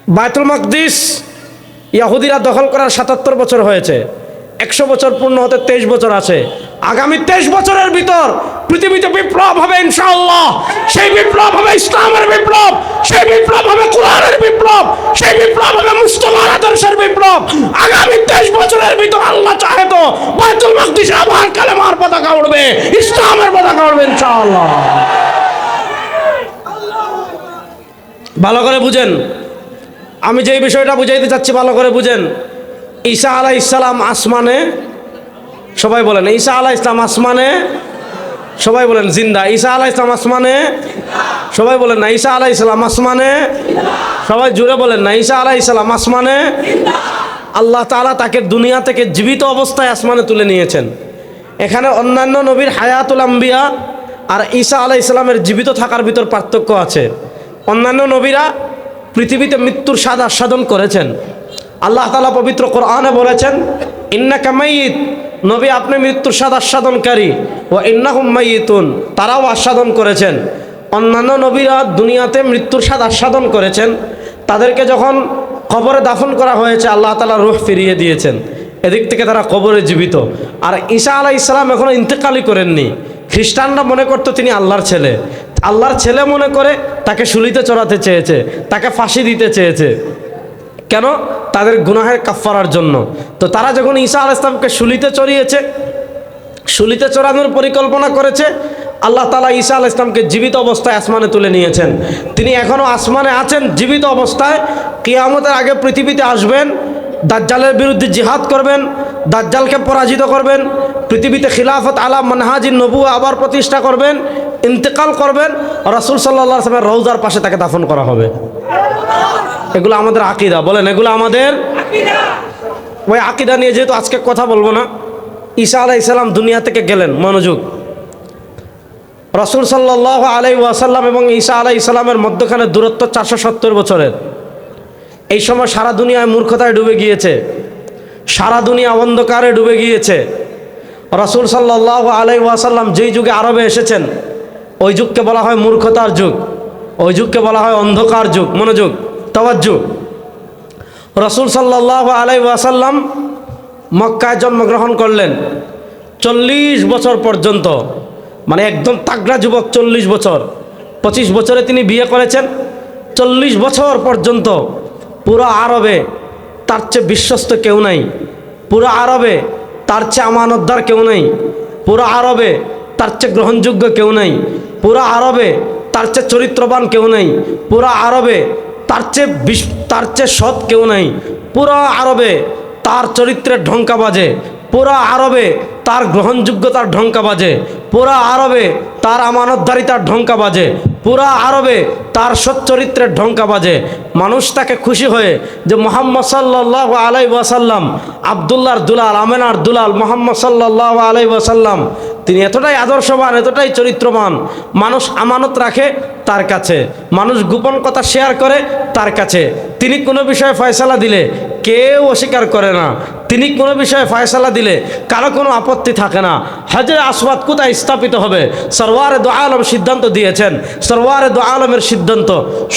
বায়তুল মাকদিস ইহুদিরা দখল করার ৭৭ বছর হয়েছে। ১০০ বছর পূর্ণ হতে ২৩ বছর আছে। আগামী ২৩ বছরের ভিতর পৃথিবীতে বিপ্লব হবে ইনশাআল্লাহ। সেই বিপ্লব হবে ইসলামের বিপ্লব, সেই বিপ্লব হবে কোরআনের বিপ্লব, সেই বিপ্লব হবে মুস্তাফার আদর্শের বিপ্লব। আগামী ২৩ বছরের ভিতর আল্লাহ চাহে তো বায়তুল মাকদিসে আবার কালেমার পতাকা উড়বে, ইসলামের পতাকা উড়বে ইনশাআল্লাহ। ভালো করে বুঝেন, আমি যেই বিষয়টা বুঝাইতে চাচ্ছি ভালো করে বুঝেন। ঈসা আলাইহিস সালাম আসমানে, সবাই বলেন ঈসা আলাইহিস সালাম আসমানে, সবাই বলেন জিন্দা। ঈসা আলাইহিস সালাম আসমানে, সবাই বলেন না ঈসা আলাইহিস সালাম আসমানে, সবাই জুড়ে বলেন না ঈসা আলাইহিস সালাম আসমানে। আল্লাহ তাআলা তাকে দুনিয়া থেকে জীবিত অবস্থায় আসমানে তুলে নিয়েছেন। এখানে অন্যান্য নবীর হায়াতুল আম্বিয়া আর ঈসা আলাইহিস সালামের জীবিত থাকার ভিতর পার্থক্য আছে। অন্যান্য নবীরা পৃথিবীতে মৃত্যুর স্বাদ আস্বাদন করেছেন। আল্লাহ তাআলা পবিত্র কোরআনে বলেছেন, ইন্নাকা মাইয়িত, নবী আপনি মৃত্যুর স্বাদ আস্বাদনকারী, ওয়া ইন্নাহুম মাইয়িতুন, তারাও আস্বাদন করেছেন। অন্যান্য নবীরা দুনিয়াতে মৃত্যুর স্বাদ আস্বাদন করেছেন, তাদেরকে যখন কবরে দাফন করা হয়েছে আল্লাহ তাআলা রূহ ফিরিয়ে দিয়েছেন, এদিক থেকে তারা কবরে জীবিত। আর ঈসা আলাইহিস সালাম এখনো ইন্তেকালই করেননি। খ্রিস্টানরা মনে করতো তিনি আল্লাহর ছেলে, আল্লাহর ছেলে মনে করে তাকে শুলিতে চড়াতে চেয়েছে, তাকে ফাঁসি দিতে চেয়েছে। কেন? তাদের গুনাহের কাফফারার জন্য। তো তারা যখন ঈসা আলাইহিস সালামকে শুলিতে চড়িয়েছে, শুলিতে চড়ানোর পরিকল্পনা করেছে, আল্লাহ তাআলা ঈসা আলাইহিস সালামকে জীবিত অবস্থায় আসমানে তুলে নিয়েছেন। তিনি এখনও আসমানে আছেন জীবিত অবস্থায়। কিয়ামতের আগে পৃথিবীতে আসবেন, দাজ্জালের বিরুদ্ধে জিহাদ করবেন, দাজ্জালকে পরাজিত করবেন, পৃথিবীতে খিলাফত আলা মানহাজিন নবুয়া আবার প্রতিষ্ঠা করবেন, ইন্তেকাল করবেন, রাসূল সাল্লাল্লাহু আলাইহি ওয়াসাল্লামের রওজার পাশে তাকে দাফন করা হবে। এগুলো আমাদের আকীদা, বলেন এগুলো আমাদের আকীদা। ওই আকীদা নিয়ে যেহেতু আজকে কথা বলবো না। ঈসা আলাইহিস সালাম দুনিয়া থেকে গেলেন, মনোযোগ। রাসূল সাল্লাল্লাহু আলাইহি ওয়াসাল্লাম এবং ঈসা আলাইহিস সালামের মধ্যখানে দূরত্ব ৪৭০ বছরের। এই সময় সারা দুনিয়ায় মূর্খতায় ডুবে গিয়েছে, সারা দুনিয়া অন্ধকারে ডুবে গিয়েছে। রাসূল সাল্লাল্লাহু আলাইহি ওয়াসাল্লাম যেই যুগে আরবে এসেছেন ওই যুগকে বলা হয় মূর্খতার যুগ, ওই যুগকে বলা হয় অন্ধকার যুগ। মনোযোগ, তাওয়াজ্জু। রাসূল সাল্লাল্লাহু আলাইহি ওয়াসাল্লাম মক্কায় জন্মগ্রহণ করলেন। ৪০ বছর পর্যন্ত, মানে একদম তাগড়া যুবক, ৪০ বছর। ২৫ বছরে তিনি বিয়ে করেছেন। ৪০ বছর পর্যন্ত পুরো আরবে তার চেয়ে বিশ্বস্ত কেউ নাই, পুরো আরবে তার চেয়ে আমানতদার কেউ নাই, পুরো আরবে তার চেয়ে গ্রহণযোগ্য কেউ নাই, পুরো আরবে তার চেয়ে চরিত্রবান কেউ নাই, পুরো আরবে তার চেয়ে সৎ কেউ নাই, পুরো আরবে তার চরিত্রের ঢঙ্কা বাজে, পুরো আরবে তার গ্রহণযোগ্যতার ঢঙ্কা বাজে, পুরো আরবে তার আমানতদারিতার ঢঙ্কা বাজে, পুরা আরবে তার সচ্চরিত্রের ঢঙ্কা বাজে। মানুষ তাকে খুশি হয়ে যে মুহাম্মদ সাল্লাল্লাহু আলাইহি ওয়াসাল্লাম, আব্দুল্লাহর দুলাল, আমেনার দুলাল মুহাম্মদ সাল্লাল্লাহু আলাইহি ওয়াসাল্লাম, তিনি এতটাই আদর্শবান, এতটাই চরিত্রবান। মানুষ আমানত রাখে তার কাছে, মানুষ গোপন কথা শেয়ার করে তার কাছে। তিনি কোনো বিষয়ে ফয়সালা দিলে কেউ অস্বীকার করে না, তিনি কোনো বিষয়ে ফয়সালা দিলে কারো কোনো আপত্তি থাকে না। হজরে আসওয়াদ কোথায় স্থাপিত হবে সরওয়ারে দো আলম সিদ্ধান্ত দিয়েছেন, সরওয়ারে দো আলমের সিদ্ধান্ত,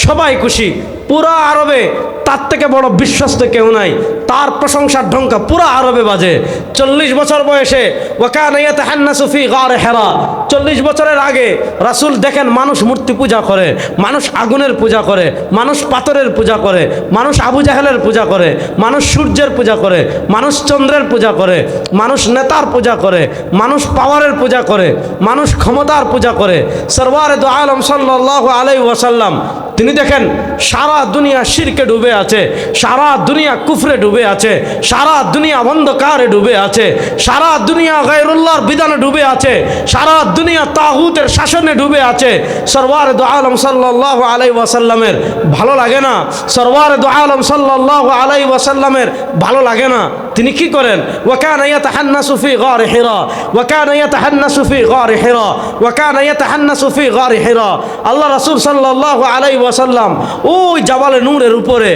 সবাই খুশি। পুরা আরবে তার থেকে বড় বিশ্বস্ত কেউ নাই, তার প্রশংসার ঢঙ্কা পুরা আরবে বাজে। ৪০ বছর বয়সে ওয়াকানা ইয়াতাহান্নাসু ফি গার হিরা, ৪০ বছরের আগে রাসূল দেখেন মানুষ মূর্তি পূজা করে, মানুষ আগুনের পূজা করে, মানুষ পাথরের পূজা করে, মানুষ আবু জাহেলের পূজা করে, মানুষ সূর্যের পূজা করে, মানুষ চন্দ্রের পূজা করে, মানুষ নেতার পূজা করে, মানুষ পাওয়ারের পূজা করে, মানুষ ক্ষমতার পূজা করে। সরওয়ারে দো আলম সাল্লাল্লাহু আলাইহি ওয়াসাল্লাম তিনি দেখেন সারা দুনিয়া শিরকে ডুবে আছে, সারা দুনিয়া কুফরে ডুবে আছে, সারা দুনিয়া অন্ধকারে ডুবে আছে, সারা দুনিয়া গায়রুল্লাহর বিধানে ডুবে আছে, সারা দুনিয়া তাগুতের শাসনে ডুবে আছে। সরওয়ারে দো আলম সাল্লাল্লাহু আলাইহি ওয়াসাল্লামের ভালো লাগে না, সরওয়ারে দো আলম সাল্লাল্লাহু আলাইহি ওয়াসাল্লামের ভালো লাগে না। তিনি কি করেন? ওয়াকানা ইয়াতাহান্নাসু ফি গার হিরা, ওয়াকানা ইয়াতাহান্নাসু ফি গার হিরা, ওয়াকানা ইয়াতাহান্নাসু ফি গার হিরা। আল্লাহ রাসূল সাল্লাল্লাহু আলাইহি ওয়াসাল্লাম ওই জাবালে নূরের উপরে,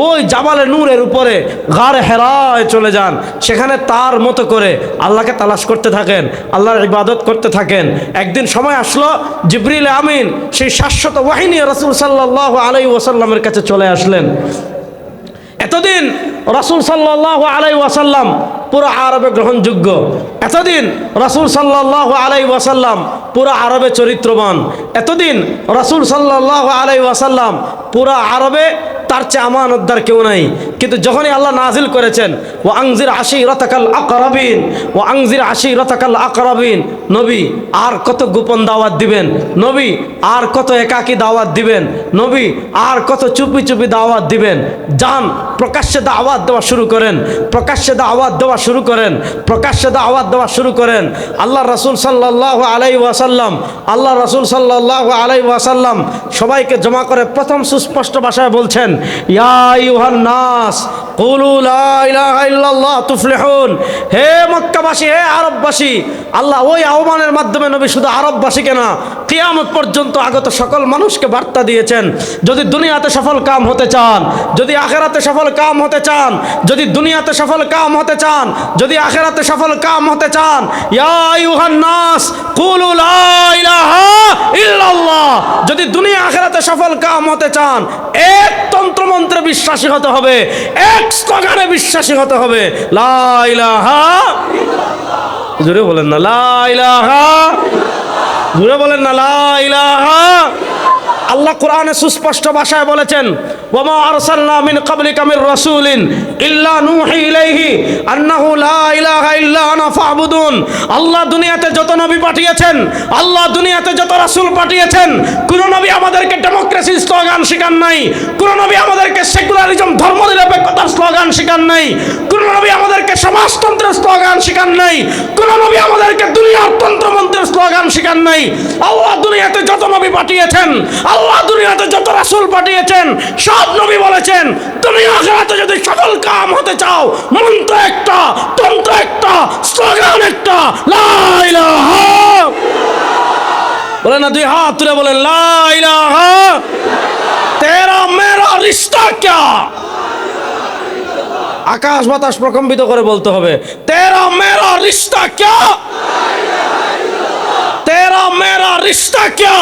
ওই জাবালে নূরের উপরে গার হেরায় চলে যান, সেখানে তার মতো করে আল্লাহকে তালাশ করতে থাকেন, আল্লাহর ইবাদত করতে থাকেন। একদিন সময় আসলো জিবরিল আমিন সেই শাশ্বত ওয়াহী নিয়ে রাসূল সাল্লাল্লাহু আলাইহি ওয়াসাল্লামের কাছে চলে আসলেন। এতদিন রাসূল সাল্লাল্লাহু আলাইহি ওয়াসাল্লাম পুরো আরবে গ্রহণযোগ্য, এতদিন রাসূল সাল্লাল্লাহু আলাইহি ওয়াসাল্লাম পুরো আরবে চরিত্রবান, এতদিন রাসূল সাল্লাল্লাহু আলাইহি ওয়াসাল্লাম পুরো আরবে তার চেয়ে আমানতদার কেউ নাই। কিন্তু যখনই আল্লাহ নাজিল করেছেন ও আংজির আশিরাতাকাল আকরাবিন, ও আংজির আশিরাতাকাল আকরাবিন, নবী আর কত গোপন দাওয়াত দিবেন, নবী আর কত একাকী দাওয়াত দিবেন, নবী আর কত চুপি চুপি দাওয়াত দিবেন, যান প্রকাশ্যে দাওয়াত দেওয়া শুরু করেন, প্রকাশ্যে দাওয়াত দেওয়া শুরু করেন, প্রকাশ্যে দাওয়াত দেওয়া শুরু করেন। আল্লাহ রাসূল সাল্লাল্লাহু আলাইহি ওয়াসাল্লাম, আল্লাহ রাসূল সাল্লাল্লাহু আলাইহি ওয়াসাল্লাম সবাইকে জমা করে প্রথম সুস্পষ্ট ভাষায় বলছেন, ইয়া আইয়ুহান নাস কুলু লা ইলাহা ইল্লাল্লাহ তুফলিহুন। হে মক্কাবাসী, হে আরববাসী, আল্লাহ ওই আহ্বানের মাধ্যমে নবী শুধু আরববাসীকে না, কিয়ামত পর্যন্ত আগত সকল মানুষকে বার্তা দিয়েছেন, যদি দুনিয়াতে সফল কাম হতে চান, যদি আখিরাতে সফল কাম হতে চান, যদি দুনিয়াতে সফল কাম হতে চান, যদি আখিরাতে সফল কাম হতে চান, ইয়া আইয়ুহান নাস কুলু লা ইলাহা ইল্লাল্লাহ। যদি দুনিয়া আখিরাতে সফল কাম হতে চান, এক তন্ত্রমন্ত্রে বিশ্বাসী হতে হবে, এক স্লোগানে বিশ্বাসী হতে হবে, লা ইলাহা ইল্লাল্লাহ। জোরে বলেন না লা ইলাহা, জোরে বলেন না লা ইলাহা। আল্লাহ কোরআনে সুস্পষ্ট ভাষায় বলেছেন, ওয়ামা আরসালনা মিন ক্বাবলিকা মির রাসূলিন ইল্লা নূহি ইলাইহি আন্নাহু লা ইলাহা ইল্লা আনা ফা'বুদুন। আল্লাহ দুনিয়াতে যত নবী পাঠিয়েছেন, আল্লাহ দুনিয়াতে যত রাসূল পাঠিয়েছেন, কোন নবী আমাদেরকে ডেমোক্রেসির স্লোগান শেখান নাই, কোন নবী আমাদেরকে সেকুলারিজম ধর্মনিরপেক্ষতার স্লোগান শেখান নাই, কোন নবী আমাদেরকে সমাজতন্ত্রের স্লোগান শেখান নাই, কোন নবী আমাদেরকে দুনিয়ার তন্ত্রমন্ত্রের স্লোগান শেখান নাই। আল্লাহ দুনিয়াতে যত নবী পাঠিয়েছেন, আল্লাহ দুনিয়াতে যত রাসূল পাঠিয়েছেন, সব নবী বলেছেন তুমি আখিরাতে যদি সফল কাম হতে চাও, মন্ত্র একটা, তন্ত্র একটা, স্লোগান একটা, লা ইলাহা। বলেন না, দুই হাত তুলে বলেন লা ইলাহা। তেরা মেরা রিশতা ক্যা, আকাশ বাতাস প্রকম্পিত করে বলতে হবে, তেরা মেরা রিশতা ক্যা, তেরা মেরা রিশতা ক্যা,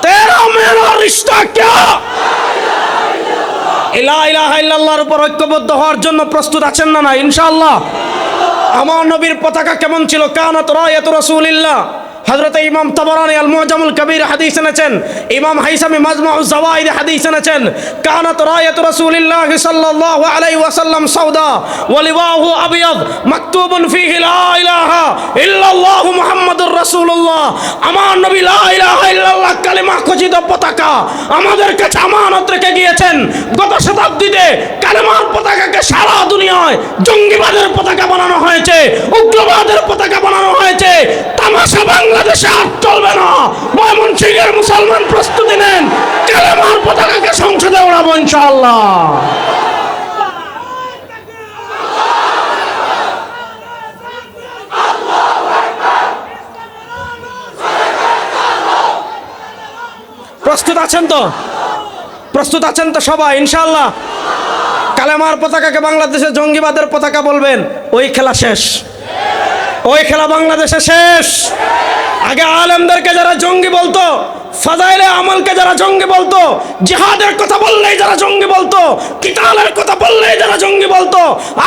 তেরা মেরা রিশতা ক্যা। লা ইলাহা ইল্লাল্লাহর উপর ঐক্যবদ্ধ হওয়ার জন্য প্রস্তুত আছেন না? না ইনশাআল্লাহ। আমার নবীর পতাকা কেমন ছিল? কানাত রায়াতু রাসূলিল্লাহ। হযরত ইমাম তাবরানী আল মুআজামুল কবির হাদিস এনেছেন, ইমাম হাইসামি মাজমাউজ জাওয়াইদ হাদিস এনেছেন, কানাত রায়াতু রাসূলিল্লাহ সাল্লাল্লাহু আলাইহি ওয়াসাল্লাম সাউদা ওয়া লিওয়াহু আবিয়াদ মাকতুবুন ফীহি লা ইলাহা ইল্লাল্লাহ মুহাম্মাদুর রাসূলুল্লাহ। আমার নবী লা ইলাহা ইল্লাল্লাহ কালিমা খচিত পতাকা আমাদের কাছে আমানত রেখে গিয়েছেন। গত শতাব্দীতে কালেমার পতাকাকে সারা দুনিয়ায় জঙ্গিবাদের পতাকা বানানো হয়েছে, উগ্রবাদের পতাকা বানানো হয়েছে। তামাশা বাংলাদেশে আর চলবে না। ময়মনসিংহের মুসলমান প্রস্তুতি নেন, কালেমার পতাকাকে সংসদে ওড়াবো ইনশাআল্লাহ। প্রস্তুত আছেন তো? প্রস্তুত আছেন তো সবাই ইনশাআল্লাহ? কালেমার পতাকাকে বাংলাদেশে জঙ্গিবাদের পতাকা বলবেন, ওই খেলা শেষ, ওই খেলা বাংলাদেশে শেষ। আগে আলেমদেরকে যারা জঙ্গি বলতো, ফাজাইলে আমলকে যারা জঙ্গি বলতো, জিহাদের কথা বললেই যারা জঙ্গি বলতো, কিতালের কথা বললেই যারা জঙ্গি বলতো,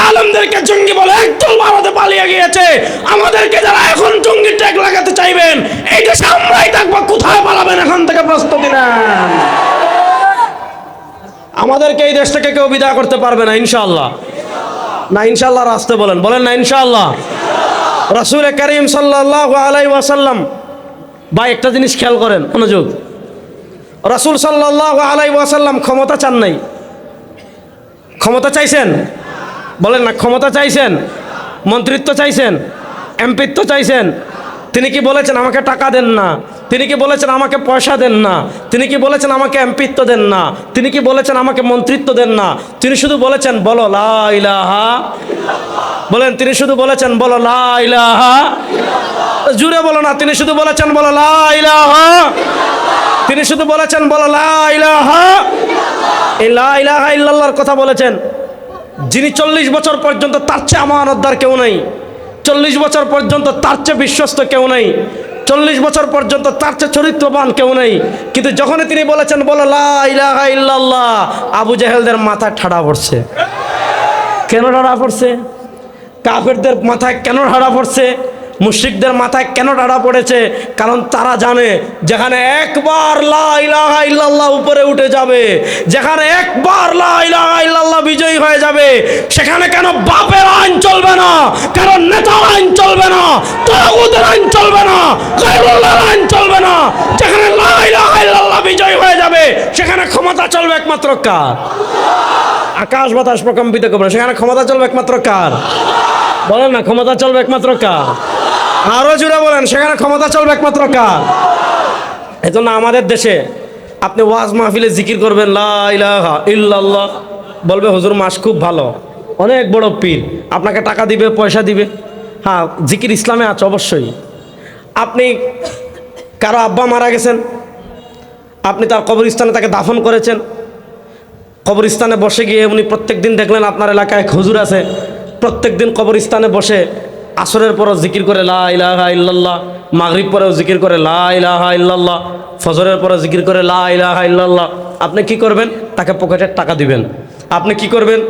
আলেমদেরকে জঙ্গি বলে একদল ভারতে পালিয়ে গিয়েছে। আমাদেরকে যারা এখন জঙ্গি ট্যাগ লাগাতে চাইবেন, এই দেশে আমরাই থাকবো, কোথায় পালাবেন এখন থেকে প্রস্তুতি নেন। আমাদেরকে এই দেশ থেকে কেউ বিদায় করতে পারবে না ইনশাআল্লাহ। না ইনশাআল্লাহ রাস্তে বলেন, বলেন না ইনশাআল্লাহ। রাসূল করিম সাল্লাল্লাহু আলাইহি ওয়াসাল্লাম, ভাই একটা জিনিস খেয়াল করেন, মনোযোগ। রাসূল সাল্লাল্লাহু আলাইহি ওয়াসাল্লাম ক্ষমতা চান নাই, ক্ষমতা চাইছেন? বলেন না, ক্ষমতা চাইছেন? মন্ত্রিত্ব চাইছেন? এমপিত্ব চাইছেন? তিনি কি বলেছেন আমাকে টাকা দেন না? তিনি কি বলেছেন আমাকে পয়সা দেন না? তিনি কি বলেছেন আমাকে এমপিত্ব দেন না? তিনি কি বলেছেন আমাকে মন্ত্রিত্ব দেন না? তিনি শুধু বলেছেন বলো লা ইলাহা ইল্লাল্লাহ। বলেন, তিনি শুধু বলেছেন বলো লা ইলাহা ইল্লাল্লাহ। জুড়ে বলো না, তিনি শুধু বলেছেন বলো লা ইলাহা ইল্লাল্লাহ। তিনি শুধু বলেছেন বলো লা ইলাহা ইল্লাল্লাহ। এই লা ইলাহা ইল্লাল্লাহর কথা বলেছেন যিনি 40 বছর পর্যন্ত, তার চেয়ে আমানতদার কেউ নেই। 40 বছর পর্যন্ত তার চেয়ে বিশ্বস্ত কেউ নেই। 40 বছর পর্যন্ত তার চেয়ে চরিত্রবান কেউ নেই, কিন্তু যখনই তিনি বলেছেন বলো লা ইলাহা ইল্লাল্লাহ, আবু জাহেলদের মাথায় ঠাড়া পড়ছে। কেন ঠাড়া পড়ছে? কাফেরদের মাথায় কেন ঠাড়া পড়ছে? মুশরিকদের মাথায় কেন ঠাড়া পড়েছে? কারণ তারা জানে যেখানে একবার লা ইলাহা ইল্লাল্লাহ উপরে উঠে যাবে, যেখানে একবার লা ইলাহা ইল্লাল্লাহ বিজয়ী হয়ে যাবে, সেখানে কেন বাপের আইন চলবে না, কারণ নেতার আইন চলবে না, তাগুতের আইন চলবে না, গায়রুল্লাহর আইন চলবে না। যেখানে লা ইলাহা ইল্লাল্লাহ বিজয়ী হয়ে যাবে, সেখানে ক্ষমতা চলবে একমাত্র কার? আকাশ বাতাস প্রকম্পিত করবে, সেখানে ক্ষমতা চলবে একমাত্র কার? বলেন না, ক্ষমতা চলবে একমাত্র কার? আরো জোরে বলেন, সেখানে ক্ষমতা চলবে একমাত্র কার? এজন্য আমাদের দেশে আপনি ওয়াজ মাহফিলে জিকির করবেন লা ইলাহা ইল্লাল্লাহ, বলবে হুজুর মাস খুব ভালো, অনেক বড় পীর, আপনাকে টাকা দিবে, পয়সা দিবে। হ্যাঁ, জিকির ইসলামে আছে অবশ্যই। আপনি কারো আব্বা মারা গেছেন, আপনি তার কবরস্থানে তাকে দাফন করেছেন, কবরস্থানে বসে গিয়ে উনি প্রত্যেক দিন দেখলেন আপনার এলাকায় এক হুজুর আছে, প্রত্যেক দিন কবরস্থানে বসে আসরের পরও জিকির করে লা ইলাহা ইল্লাল্লাহ, মাগরিব পরেও জিকির করে লা ইলাহা ইল্লাল্লাহ, ফজরের পরেও জিকির করে লা ইলাহা ইল্লাল্লাহ। আপনি কি করবেন? তাকে পকেটের টাকা দিবেন। আপনি কি করবেন?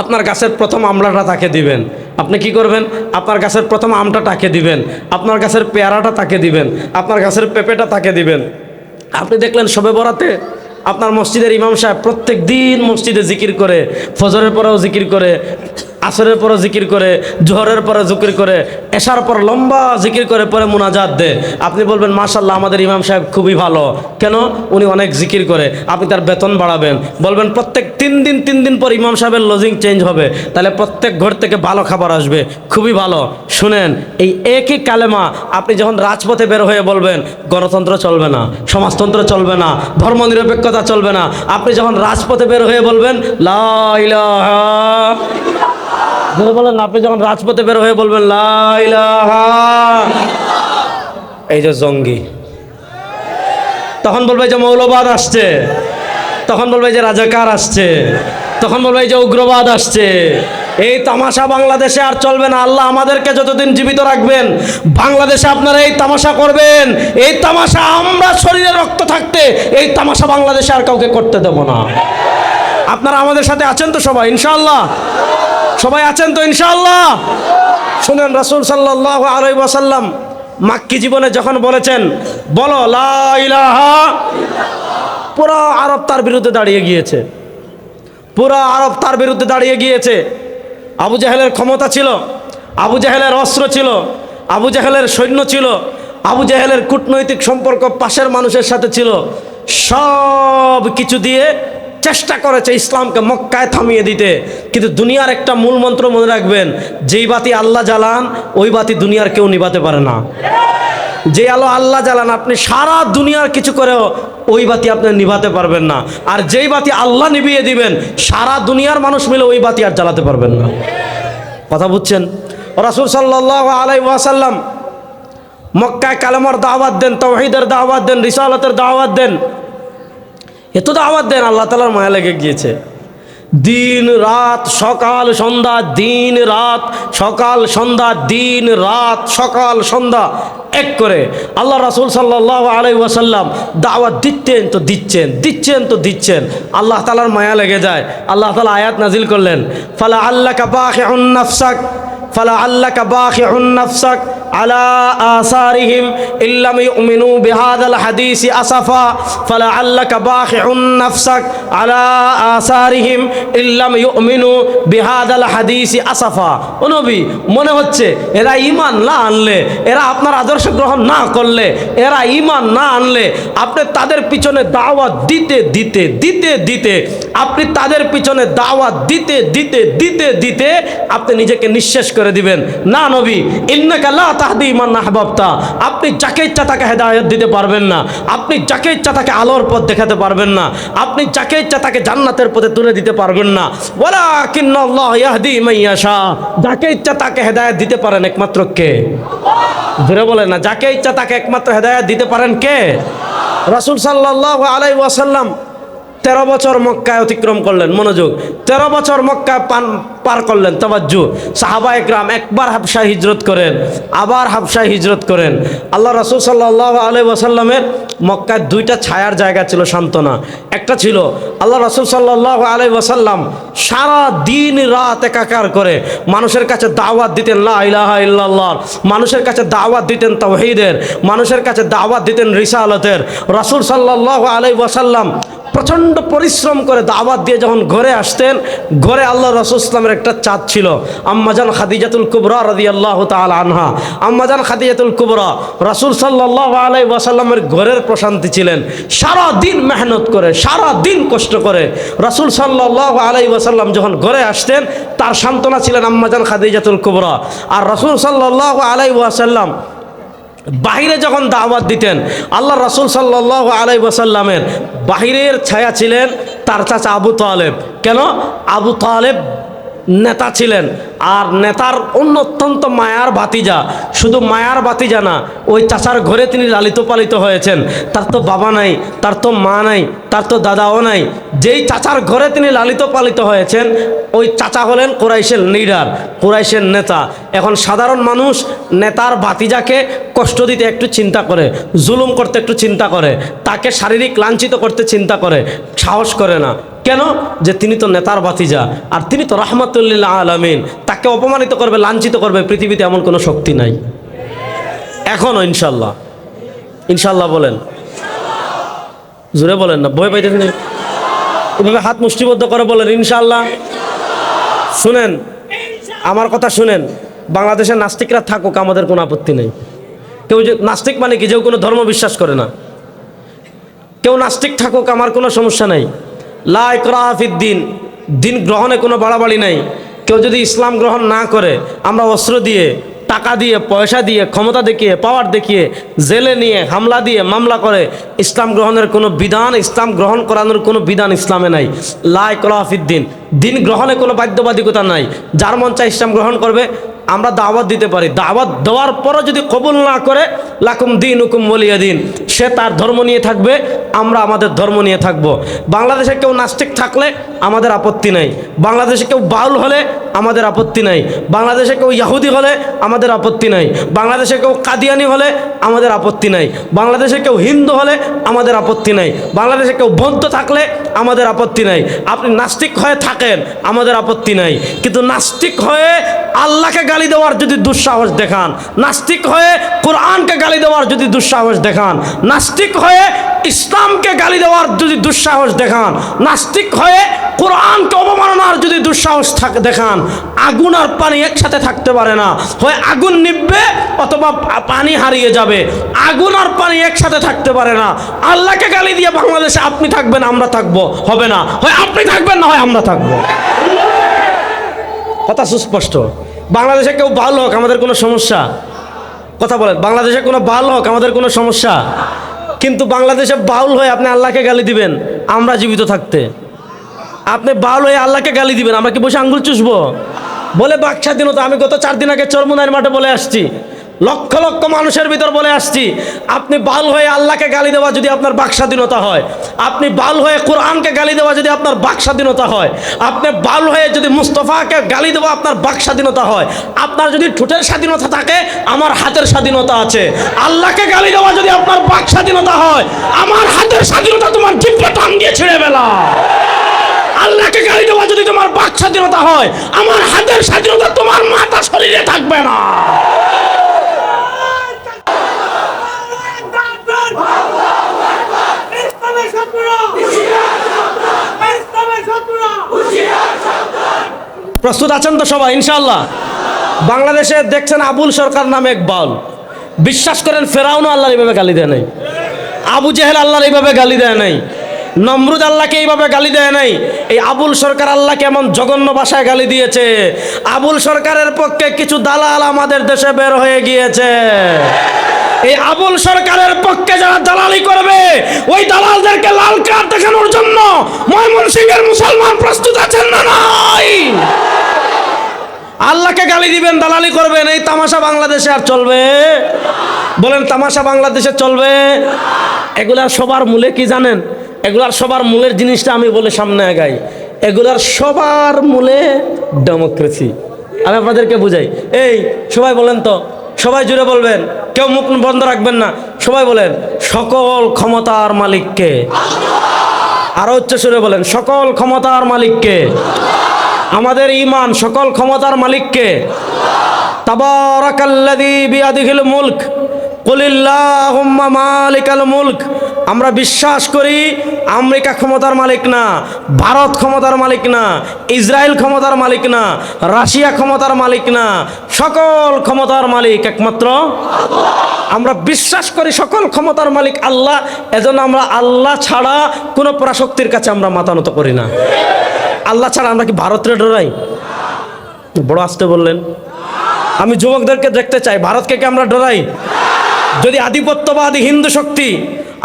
আপনার গাছের প্রথম আমড়াটা তাকে দিবেন। আপনি কি করবেন? আপনার গাছের প্রথম আমটা তাকে দিবেন, আপনার গাছের পেয়ারাটা তাকে দিবেন, আপনার গাছের পেঁপেটা তাকে দিবেন। আপনি দেখলেন শবে বরাতে আপনার মসজিদের ইমাম সাহেব প্রত্যেক দিন মসজিদে জিকির করে, ফজরের পরেও জিকির করে, আসরের পরে জিকির করে, জোহরের পরে জিকির করে, এশার পর লম্বা জিকির করে, পরে মুনাজাত দেয়। আপনি বলবেন মাশাআল্লাহ আমাদের ইমাম সাহেব খুবই ভালো, কেন? উনি অনেক জিকির করে। আপনি তার বেতন বাড়াবেন, বলবেন প্রত্যেক 3 দিন পর ইমাম সাহেবের লজিং চেঞ্জ হবে, তাহলে প্রত্যেক ঘর থেকে ভালো খাবার আসবে, খুবই ভালো। শুনেন, এই একই কালেমা আপনি যখন রাজপথে বের হয়ে বলবেন গণতন্ত্র চলবে না, সমাজতন্ত্র চলবে না, ধর্মনিরপেক্ষতা চলবে না, আপনি যখন রাজপথে বের হয়ে বলবেন লা ইলাহা, বলেন আপনি যখন রাজপথে বের হয়ে বলবেন লা ইলাহা, এই যে জঙ্গি, তখন বলবে যে মৌলবাদ আসছে, তখন বলবে যে রাজাকার আসছে, তখন বলবে যে উগ্রবাদ আসছে। এই তামাশা বাংলাদেশে আর চলবে না। আল্লাহ আমাদেরকে যতদিন জীবিত রাখবেন বাংলাদেশে আপনারা এই তামাশা করবেন। এই তামাশা আমরা শরীরে রক্ত থাকতে এই তামাশা বাংলাদেশে আর কাউকে করতে দেব না। আপনারা আমাদের সাথে আছেন তো সবাই ইনশাআল্লাহ? সবাই আছেন তো ইনশাআল্লাহ? শুনেন, রাসূল সাল্লাল্লাহু আলাইহি ওয়াসাল্লাম মাক্কি জীবনে যখন বলেছেন বলো লা ইলাহা, পুরা আরব তার বিরুদ্ধে দাঁড়িয়ে গিয়েছে, পুরা আরব তার বিরুদ্ধে দাঁড়িয়ে গিয়েছে। আবু জাহেলের ক্ষমতা ছিল, আবু জাহেলের অস্ত্র ছিল, আবু জাহেলের সৈন্য ছিল, আবু জাহেলের কূটনৈতিক সম্পর্ক পাশের মানুষের সাথে ছিল, সব কিছু দিয়ে চেষ্টা করেছে ইসলামকে মক্কায় থামিয়ে দিতে। কিন্তু দুনিয়ার একটা মূল মন্ত্র মনে রাখবেন, যেই বাতি আল্লাহ জ্বালান ওই বাতি দুনিয়ার কেউ নিভাতে পারে না। যে আলো আল্লাহ জ্বালান আপনি সারা দুনিয়ার কিছু করেও ওই বাতি আপনি নিভাতে পারবেন না। আর যেই বাতি আল্লাহ নিভিয়ে দিবেন সারা দুনিয়ার মানুষ মিলে ওই বাতি আর জ্বালাতে পারবেন না। কথা বুঝছেন? রাসূল সাল্লাল্লাহু আলাইহি ওয়াসাল্লাম মক্কায় কালেমার দাওয়াত দেন, তাওহীদের দাওয়াত দেন, রিসালাতের দাওয়াত দেন, এত দাওয়াত দেন, আল্লাহ তাআলার মায়া লেগে গিয়েছে। দিন রাত সকাল সন্ধ্যা, দিন রাত সকাল সন্ধ্যা, দিন রাত সকাল সন্ধ্যা এক করে আল্লাহ রাসূল সাল্লাল্লাহু আলাইহি ওয়াসাল্লাম দাওয়াত দিচ্ছেন তো দিচ্ছেন, দিচ্ছেন তো দিচ্ছেন। আল্লাহ তাআলার মায়া লেগে যায়। আল্লাহ তাআলা আয়াত নাজিল করলেন, ফালা আল্লাকা বাখিউন নাফসাক, ফালা আল্লাকা বাখিউন নাফসাক আলা আসারিহিম ইল্লাম ইউমিনু বিহাদাল হাদিসি আসাফা, ফালা আল্লাকা বাখিউন নাফসাক আলা আসারিহিম ইল্লাম ইউমিনু বিহাদাল হাদিসি আসাফা। ও নবী, মনে হচ্ছে এরা ঈমান না আনলে, এরা আপনার আদর্শ গ্রহণ না করলে, এরা ঈমান না আনলে আপনি তাদের পিছনে দাওয়াত দিতে দিতে দিতে দিতে আপনি তাদের পিছনে দাওয়াত দিতে দিতে দিতে দিতে আপনি নিজেকে নিঃশেষ করে দিবেন। না নবী, ইন্নাকা লা তাহদি মান আহবাবতা, আপনি যাকে ইচ্ছা তাকে হেদায়েত দিতে পারবেন না, আপনি যাকে ইচ্ছা তাকে আলোর পথ দেখাতে পারবেন না, আপনি যাকে ইচ্ছা তাকে জান্নাতের পথে তুলে দিতে পারবেন না। ওয়ালাকিন্নাল্লাহ ইয়াহদি মান ইয়াশা, যাকে ইচ্ছা তাকে হেদায়েত দিতে পারেন একমাত্র কে? ধরে বলেন না, যাকে ইচ্ছা তাকে একমাত্র হেদায়েত দিতে পারেন কে? রাসূল সাল্লাল্লাহু আলাইহি ওয়াসাল্লাম 13 বছর মক্কায় অতিক্রম করলেন। মনোযোগ, 13 বছর মক্কায় পার করলেন। তাওয়াজ্জু, সাহাবা একরাম একবার হাবশায় হিজরত করেন, আবার হাবশায় হিজরত করেন। আল্লাহ রাসূল সাল্লাল্লাহু আলাইহি ওয়াসাল্লামের মক্কায় দুইটা ছায়ার জায়গা ছিল সান্ত্বনা। একটা ছিল আল্লাহ রাসূল সাল্লাল্লাহু আলাইহি ওয়াসাল্লাম সারা দিন রাত একাকার করে মানুষের কাছে দাওয়াত দিতেন লা ইলাহা ইল্লাল্লাহ, মানুষের কাছে দাওয়াত দিতেন তাওহীদের, মানুষের কাছে দাওয়াত দিতেন রিসালাতের। রাসূল সাল্লাল্লাহু আলাইহি ওয়াসাল্লাম প্রচণ্ড পরিশ্রম করে দাওয়াত দিয়ে যখন ঘরে আসতেন, ঘরে আল্লাহ রাসূল ইসলামের একটা চাঁদ ছিল, আম্মাজান খাদিজাতুল কুবরা রাদিয়াল্লাহু তাআলা আনহা। আম্মাজান খাদিজাতুল কুবরা রাসূল সাল্লাল্লাহু আলাইহি ওয়াসাল্লামের ঘরের প্রশান্তি ছিলেন। সারা দিন মেহনত করে, সারা দিন কষ্ট করে রাসূল সাল্লাল্লাহু আলাইহি ওয়াসাল্লাম যখন ঘরে আসতেন, তার সান্ত্বনা ছিলেন আম্মাজান খাদিজাতুল কুবরা। আর রাসূল সাল্লাল্লাহু আলাইহি ওয়াসাল্লাম বাহিরে যখন দাওয়াত দিতেন, আল্লাহ রাসূল সাল্লাল্লাহু আলাইহি ওয়াসাল্লামের বাহিরের ছায়া ছিলেন তার চাচা আবু তালেব। কেন? আবু তালেব নেতা ছিলেন, আর নেতার অত্যন্ত মায়ার ভাতিজা। শুধু মায়ার ভাতিজা না, ওই চাচার ঘরে তিনি লালিত পালিত হয়েছেন। তার তো বাবা নাই, তার তো মা নাই, তার তো দাদাও নাই। যেই চাচার ঘরে তিনি লালিত পালিত হয়েছেন, ওই চাচা হলেন কুরাইশের লিডার, কুরাইশের নেতা। এখন সাধারণ মানুষ নেতার ভাতিজাকে কষ্ট দিতে একটু চিন্তা করে, জুলুম করতে একটু চিন্তা করে, তাকে শারীরিক লাঞ্ছিত করতে চিন্তা করে, সাহস করে না। কেন? যে তিনি তো নেতার ভাতিজা, আর তিনি তো রাহমাতুল্লিল আলামিন। তাকে অপমানিত করবে, লাঞ্ছিত করবে, পৃথিবীতে এমন কোনো শক্তি নাই এখনো। ইনশাল্লাহ, ইনশাল্লাহ বলেন, জোরে বলেন না, ভয় পাইতেছেন? এভাবে হাত মুষ্টিবদ্ধ করে বলেন ইনশাল্লাহ। শুনেন, আমার কথা শুনেন, বাংলাদেশের নাস্তিকরা থাকুক, আমাদের কোনো আপত্তি নেই। কেউ যে নাস্তিক মানে কি, যে কোনো ধর্ম বিশ্বাস করে না, কেউ নাস্তিক থাকুক, আমার কোনো সমস্যা নাই। লা ইকরাহা ফিদ্দিন, দিন গ্রহণে কোনো বাড়াবাড়ি নাই। কেউ যদি ইসলাম গ্রহণ না করে, আমরা অস্ত্র দিয়ে, টাকা দিয়ে, পয়সা দিয়ে, ক্ষমতা দেখিয়ে, পাওয়ার দেখিয়ে, জেলে নিয়ে, হামলা দিয়ে, মামলা করে ইসলাম গ্রহণের কোনো বিধান, ইসলাম গ্রহণ করানোর কোনো বিধান ইসলামে নাই। লা ইকরাহা ফিদ্দিন, দিন গ্রহণে কোনো বাধ্যবাধকতা নাই। যার মন চায় ইসলাম গ্রহণ করবে। আমরা দাওয়াত দিতে পারি, দাওয়াত দেওয়ার পরও যদি কবুল না করে, লাকুম দীনুকুম ওয়ালিয়া দিন, সে তার ধর্ম নিয়ে থাকবে, আমরা আমাদের ধর্ম নিয়ে থাকব। বাংলাদেশে কেউ নাস্তিক থাকলে আমাদের আপত্তি নাই, বাংলাদেশে কেউ বাউল হলে আমাদের আপত্তি নাই, বাংলাদেশে কেউ ইহুদি হলে আমাদের আপত্তি নাই, বাংলাদেশে কেউ কাদিয়ানি হলে আমাদের আপত্তি নাই, বাংলাদেশে কেউ হিন্দু হলে আমাদের আপত্তি নাই, বাংলাদেশে কেউ বৌদ্ধ থাকলে আমাদের আপত্তি নাই। আপনি নাস্তিক হয়ে থাকেন, আমাদের আপত্তি নাই। কিন্তু নাস্তিক হয়ে আল্লাহকে গালি দেওয়ার যদি দুঃসাহস দেখান, নাস্তিক হয়ে কোরআনকে গালি দেওয়ার যদি দুঃসাহস দেখান, নাস্তিক হয়ে ইসলামকে গালি দেওয়ার যদি দুঃসাহস দেখান, নাস্তিক হয়ে কোরআনকে অবমাননার যদি দুঃসাহস দেখান, আগুন আর পানি একসাথে থাকতে পারে না। হয় আগুন নিভবে অথবা পানি হারিয়ে যাবে। আগুন আর পানি একসাথে থাকতে পারে না। আল্লাহকে গালি দিয়ে বাংলাদেশে আপনি থাকবেন, আমরা থাকবো, হবে না। হয় আপনি থাকবেন, না হয় আমরা থাকবো। কথা সুস্পষ্ট। বাংলাদেশে কেউ বাউল হোক, আমাদের কোনো সমস্যা, কথা বলেন, বাংলাদেশে কোনো বাউল হোক, আমাদের কোনো সমস্যা। কিন্তু বাংলাদেশে বাউল হয়ে আপনি আল্লাহকে গালি দিবেন আমরা জীবিত থাকতে, আপনি বাউল হয়ে আল্লাহকে গালি দিবেন, আমরা কি বসে আঙ্গুল চুষবো? বলে বাক স্বাধীনতা। আমি গত 4 দিন আগে চরমুনাইয়ের মাঠে বলে আসছি, লক্ষ লক্ষ মানুষের ভিতর বলে আসছি, আপনি বাউল হয়ে আল্লাহকে গালি দেওয়া যদি আপনার বাক স্বাধীনতা হয়, আপনি বাউল হয়ে কোরআনকে গালি দেওয়া যদি আপনার বাক স্বাধীনতা হয়, আপনি বাউল হয়ে যদি মুস্তফাকে গালি দেওয়া আপনার বাক স্বাধীনতা হয়, আপনার যদি ঠোঁটের স্বাধীনতা থাকে, আমার হাতের স্বাধীনতা আছে। আল্লাহকে গালি দেওয়া যদি আপনার বাক স্বাধীনতা হয়, আমার হাতের স্বাধীনতা তোমার জিহ্বা টান দিয়ে ছিঁড়ে ফেলা। আল্লাহকে গালি দেওয়া যদি তোমার বাক স্বাধীনতা হয়, আমার হাতের স্বাধীনতা তোমার মাথা শরীরে থাকবে না। প্রস্তুত আছেন তো সবাই ইনশাআল্লাহ? বাংলাদেশে দেখছেন আবুল সরকার নামে এক বাউল, বিশ্বাস করেন ফেরাউনও আল্লাহর এইভাবে গালি দেয় নাই, আবু জেহেল আল্লাহর এইভাবে গালি দেয় নাই, নমরুদ আল্লাহকে এইভাবে গালি দেয় নাই। এই আবুল সরকার আল্লাহকে এমন জঘন্য ভাষায় গালি দিয়েছে, আবুল সরকারের পক্ষে কিছু দালাল আমাদের দেশে বের হয়ে গিয়েছে। এই আবুল সরকারের পক্ষে যারা দালালি করবে, ওই দালালদেরকে লাল কার্ড দেখানোর জন্য ময়মনসিংহের মুসলমান প্রস্তুত আছেন না নাই? আল্লাহকে গালি দিবেন, দালালি করবেন, এই তামাশা বাংলাদেশে আর চলবে? বলেন, তামাশা বাংলাদেশে চলবে? এগুলার সবার মূলে কি জানেন? এগুলার সবার মূলের জিনিসটা আমি বলে সামনে আগাই। এগুলার সবার মূলে ডেমোক্রেসি। আমি আপনাদেরকে বুঝাই, এই সবাই বলেন তো, সবাই জুড়ে বলবেন, কেউ মুখ বন্ধ রাখবেন না, সবাই বলেন সকল ক্ষমতার মালিককে। আরো উচ্চ সুরে বলেন সকল ক্ষমতার মালিককে। আমাদের ঈমান সকল ক্ষমতার মালিককে। তাবারাকাল্লাযী বিয়াদিহিল মুলক কুলিল্লাহুম্মা মালিকাল মুলক। আমরা বিশ্বাস করি আমেরিকা ক্ষমতার মালিক না, ভারত ক্ষমতার মালিক না, ইসরায়েল ক্ষমতার মালিক না, রাশিয়া ক্ষমতার মালিক না, সকল ক্ষমতার মালিক একমাত্র আল্লাহ। আমরা বিশ্বাস করি সকল ক্ষমতার মালিক আল্লাহ, এজন্য আমরা আল্লাহ ছাড়া কোনো পরাশক্তির কাছে আমরা মাথা নত করি না। আল্লাহ ছাড়া আমরা কি ভারতের ডরাই? বড় আস্তে বললেন। আমি যুবকদেরকে দেখতে চাই, ভারতকে কি আমরা ডরাই? যদি আধিপত্যবাদী হিন্দু শক্তি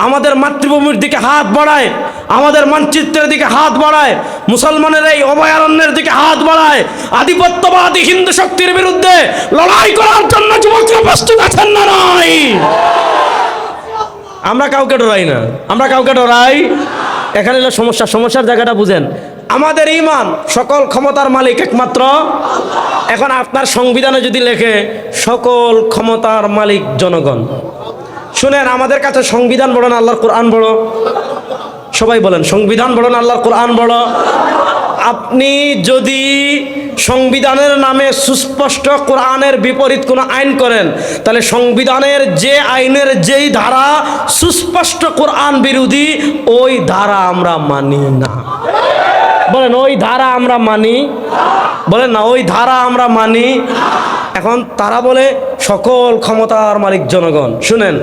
আমাদের মাতৃভূমির দিকে হাত বাড়ায়, আমাদের মানচিত্রের দিকে হাত বাড়ায়, মুসলমানের এই অভয়ারণ্যের দিকে হাত বাড়ায়, আধিপত্যবাদী হিন্দু শক্তির বিরুদ্ধে লড়াই করার জন্য যুবকরা প্রস্তুত আছেন না নাই? আমরা কাউকে ডরাই না, আমরা কাউকে ডরাই। এখানে হলো সমস্যা, সমস্যার জায়গাটা বুঝেন। আমাদের ঈমান সকল ক্ষমতার মালিক একমাত্র আল্লাহ। এখন আপনার সংবিধানে যদি লেখে সকল ক্ষমতার মালিক জনগণ, শুনেন আমাদের কাছে সংবিধান বড় না আল্লাহর কোরআন বড়? সবাই বলেন সংবিধান বড় না আল্লাহর কোরআন বড়? আপনি যদি সংবিধানের নামে সুস্পষ্ট কোরআনের বিপরীত কোনো আইন করেন, তাহলে সংবিধানের যে আইনের যেই ধারা সুস্পষ্ট কোরআন বিরোধী, ওই ধারা আমরা মানি না। বলেন ওই ধারা আমরা মানি? বলেন না ওই ধারা আমরা মানি। এখন তারা বলে সকল ক্ষমতার মালিক জনগণ। শুনেন,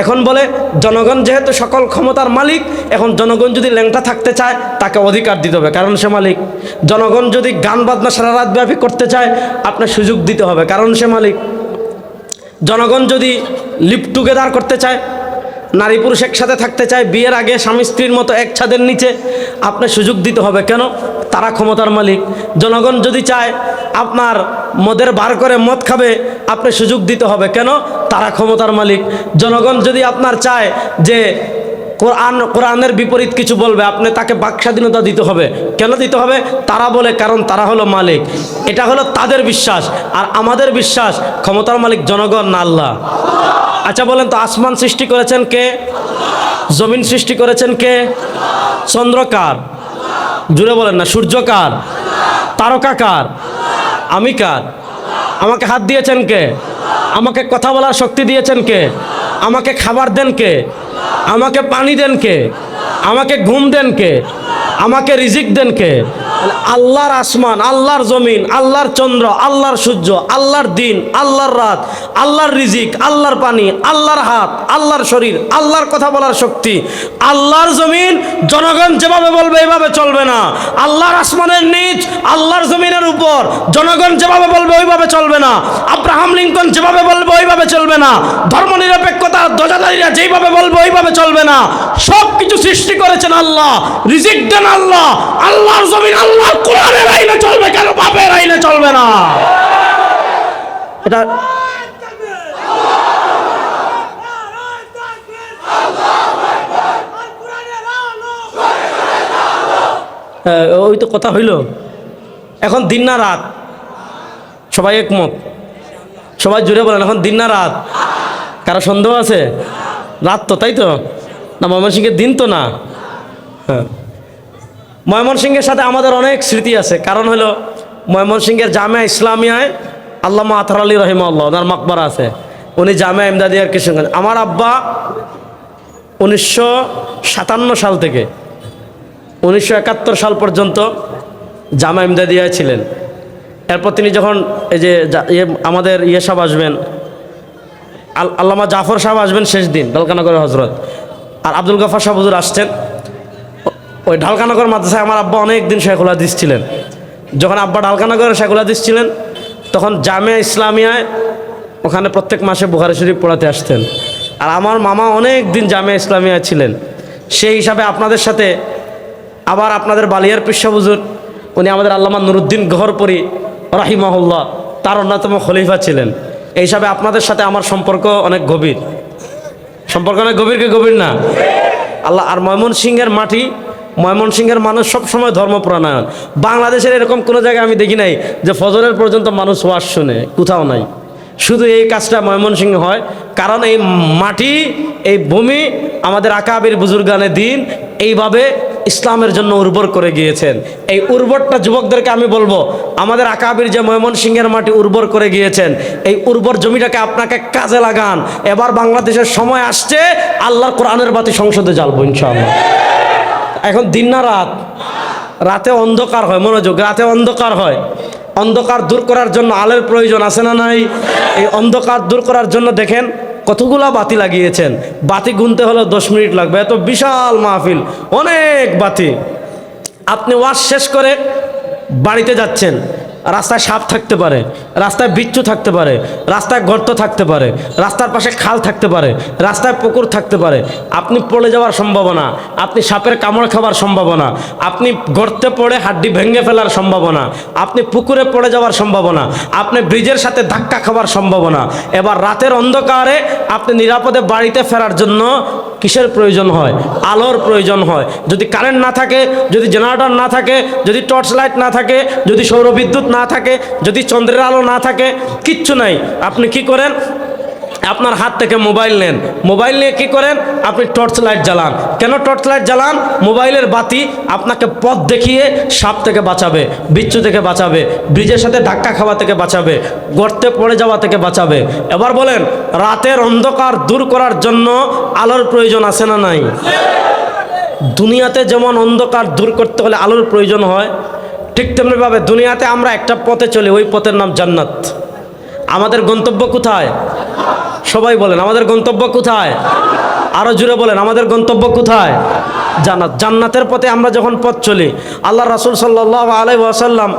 এখন বলে জনগণ যেহেতু সকল ক্ষমতার মালিক, এখন জনগণ যদি ল্যাংটা থাকতে চায় তাকে অধিকার দিতে হবে, কারণ সে মালিক। জনগণ যদি গান বাজনা সারা রাত ব্যাপী করতে চায়, আপনার সুযোগ দিতে হবে, কারণ সে মালিক। জনগণ যদি লিভ টুগেদার করতে চায়, নারী পুরুষ একসাথে থাকতে চায়, বিয়ের আগে স্বামী স্ত্রীর মতো এক ছাদের নিচে, আপনার সুযোগ দিতে হবে, কেন? তারা ক্ষমতার মালিক। জনগণ যদি চায় আপনার মদের বার করে মদ খাবে, আপনি সুযোগ দিতে হবে, কেন? তারা ক্ষমতার মালিক। জনগণ যদি আপনার চায় যে কোরআনের বিপরীত কিছু বলবে, আপনি তাকে বাক স্বাধীনতা দিতে হবে, কেন দিতে হবে? তারা বলে কারণ তারা হলো মালিক। এটা হলো তাদের বিশ্বাস। আর আমাদের বিশ্বাস ক্ষমতার মালিক জনগণ না আল্লাহ। আচ্ছা বলেন তো, আসমান সৃষ্টি করেছেন কে? জমিন সৃষ্টি করেছেন কে? চন্দ্র কার? জুড়ে বলেন না। সূর্য কার? তারকা কার? আমি কার? আমাকে হাত দিয়েছেন কে? আমাকে কথা বলার শক্তি দিয়েছেন কে? আমাকে খাবার দেন কে? আমাকে পানি দেন কে? আমাকে ঘুম দেন কে? আমাকে রিজিক দেন কে? আল্লাহর আসমান, আল্লাহর জমিন, আল্লাহর চন্দ্র, আল্লাহর সূর্য, আল্লাহর দিন, আল্লাহর রাত, আল্লাহর রিজিক, আল্লাহর পানি, আল্লাহর হাত, আল্লাহর শরীর, আল্লাহর কথা বলার শক্তি, আল্লাহর জমিন। জনগণ যেভাবে বলবে এইভাবে চলবে না। আল্লাহর আসমানের নিচ, আল্লাহর জমিনের উপর, জনগণ যেভাবে বলবে ওইভাবে চলবে না। আব্রাহাম লিঙ্কন যেভাবে বলবে ওইভাবে চলবে না। ধর্মনিরপেক্ষতার ধ্বজাধারীরা যেইভাবে বলবে ওইভাবে চলবে না। সব কিছু সৃষ্টি করেছেন আল্লাহ, রিজিক দেন আল্লাহ, আল্লাহর জমিন আল্লাহর কোরআনের আইনে চলবে, কেন বাপের আইনে চলবে না? এটা ওই তো কথা হইল। এখন দিন না রাত? সবাই একমত? সবাই জুড়ে বলেন এখন দিন না রাত? কারো সন্দেহ আছে? রাত তো, তাই তো না? ময়মনসিংহের দিন তো না? হ্যাঁ, ময়মনসিংহের সাথে আমাদের অনেক স্মৃতি আছে। কারণ হলো ময়মনসিংহের জামিয়া ইসলামিয়ায় আল্লামা আতহার আলী রহিমাহুল্লাহ, ওনার মাকবারা আছে। উনি জামিয়া ইমদাদিয়ার কিশোরগঞ্জ। আমার আব্বা 1957 সাল থেকে 1971 সাল পর্যন্ত জামিয়া ইমদাদিয়ায় ছিলেন। এরপর তিনি যখন এই যে আমাদের সাহেব আসবেন, আল্লামা জাফর সাহেব আসবেন শেষ দিন, ঢালকানগরের হজরত, আর আব্দুল গফার সাহেব হুজুর আসছেন। ওই ঢালকানগর মাদ্রাসায় আমার আব্বা অনেক দিন শেখুল হাদিস ছিলেন। যখন আব্বা ঢালকানগরের শেখুল হাদিস ছিলেন, তখন জামিয়া ইসলামিয়ায় ওখানে প্রত্যেক মাসে বুখারী শরীফ পড়াতে আসতেন। আর আমার মামা অনেক দিন জামিয়া ইসলামিয়ায় ছিলেন। সেই হিসাবে আপনাদের সাথে আবার আপনাদের বালিয়ার পিসা হুজুর, উনি আমাদের আল্লামা নুরুদ্দিন গহরপুরি রাহিমাহুল্লাহ, তার অন্যতম খলিফা ছিলেন। এই হিসাবে আপনাদের সাথে আমার সম্পর্ক অনেক গভীর। সম্পর্ক অনেক গভীর কি গভীর না? আল্লাহ। আর ময়মনসিংহের মাটি ময়মনসিংহের মানুষ সবসময় ধর্মপ্রাণায়ণ। বাংলাদেশের এরকম কোনো জায়গায় আমি দেখি নাই যে ফজরের পর্যন্ত মানুষ ওয়াজ শুনে, কোথাও নাই। শুধু এই কাজটা ময়মনসিংহে হয়, কারণ এই মাটি, এই ভূমি আমাদের আকাবির বুজুর্গানে দিন এইভাবে ইসলামের জন্য উর্বর করে গিয়েছেন। এই উর্বরটা যুবকদেরকে আমি বলবো, আমাদের আকাবির যে ময়মনসিংহের মাটি উর্বর করে গিয়েছেন, এই উর্বর জমিটাকে আপনাকে কাজে লাগান। এবার বাংলাদেশের সময় আসছে আল্লাহর কোরআনের বাতি সংসদে জ্বালবো ইনশাআল্লাহ। এখন দিন না রাত? রাতে অন্ধকার হয়, মনোযোগ, রাতে অন্ধকার হয়। অন্ধকার দূর করার জন্য আলোর প্রয়োজন আছে না নাই? এই অন্ধকার দূর করার জন্য দেখেন কতগুলা বাতি লাগিয়েছেন। বাতি গুনতে হলে 10 মিনিট লাগবে, এত বিশাল মাহফিল, অনেক বাতি। আপনি ওয়াজ শেষ করে বাড়িতে যাচ্ছেন, রাস্তায় সাপ থাকতে পারে, রাস্তায় বিচ্ছু থাকতে পারে, রাস্তায় গর্ত থাকতে পারে, রাস্তার পাশে খাল থাকতে পারে, রাস্তায় পুকুর থাকতে পারে। আপনি পড়ে যাওয়ার সম্ভাবনা, আপনি সাপের কামড় খাওয়ার সম্ভাবনা, আপনি গর্তে পড়ে হাড্ডি ভেঙে ফেলার সম্ভাবনা, আপনি পুকুরে পড়ে যাওয়ার সম্ভাবনা, আপনি ব্রিজের সাথে ধাক্কা খাওয়ার সম্ভাবনা। এবার রাতের অন্ধকারে আপনি নিরাপদে বাড়িতে ফেরার জন্য কিসের প্রয়োজন হয়? আলোর প্রয়োজন হয়। যদি কারেন্ট না থাকে, যদি জেনারেটর না থাকে, যদি টর্চ লাইট না থাকে, যদি সৌরবিদ্যুৎ না থাকে, যদি চন্দ্রের আলো না থাকে, কিচ্ছু নাই। আপনি কি করেন? আপনার হাত থেকে মোবাইল নেন, মোবাইল নিয়ে কি করেন? আপনি টর্চ লাইট জ্বালান। কেন টর্চ লাইট জ্বালান? মোবাইলের বাতি আপনাকে পথ দেখিয়ে সাপ থেকে বাঁচাবে, বিচ্ছু থেকে বাঁচাবে, ব্রিজের সাথে ধাক্কা খাওয়া থেকে বাঁচাবে, গর্তে পড়ে যাওয়া থেকে বাঁচাবে। এবার বলেন, রাতের অন্ধকার দূর করার জন্য আলোর প্রয়োজন আছে না নাই? দুনিয়াতে যেমন অন্ধকার দূর করতে হলে আলোর প্রয়োজন হয়, ঠিক তেমনিভাবে দুনিয়াতে আমরা একটা পথে চলি, ওই পথের নাম জান্নাত। আমাদের গন্তব্য কোথায়? সবাই বলেন, আমাদের গন্তব্য কোথায়? আরো জুড়ে বলেন, আমাদের গন্তব্য কোথায়? জান্নাত। জান্নাতের পথে আমরা যখন পথ চলি, আল্লাহ রাসূল সাল্লাল্লাহু আলাইহি ওয়াসাল্লাম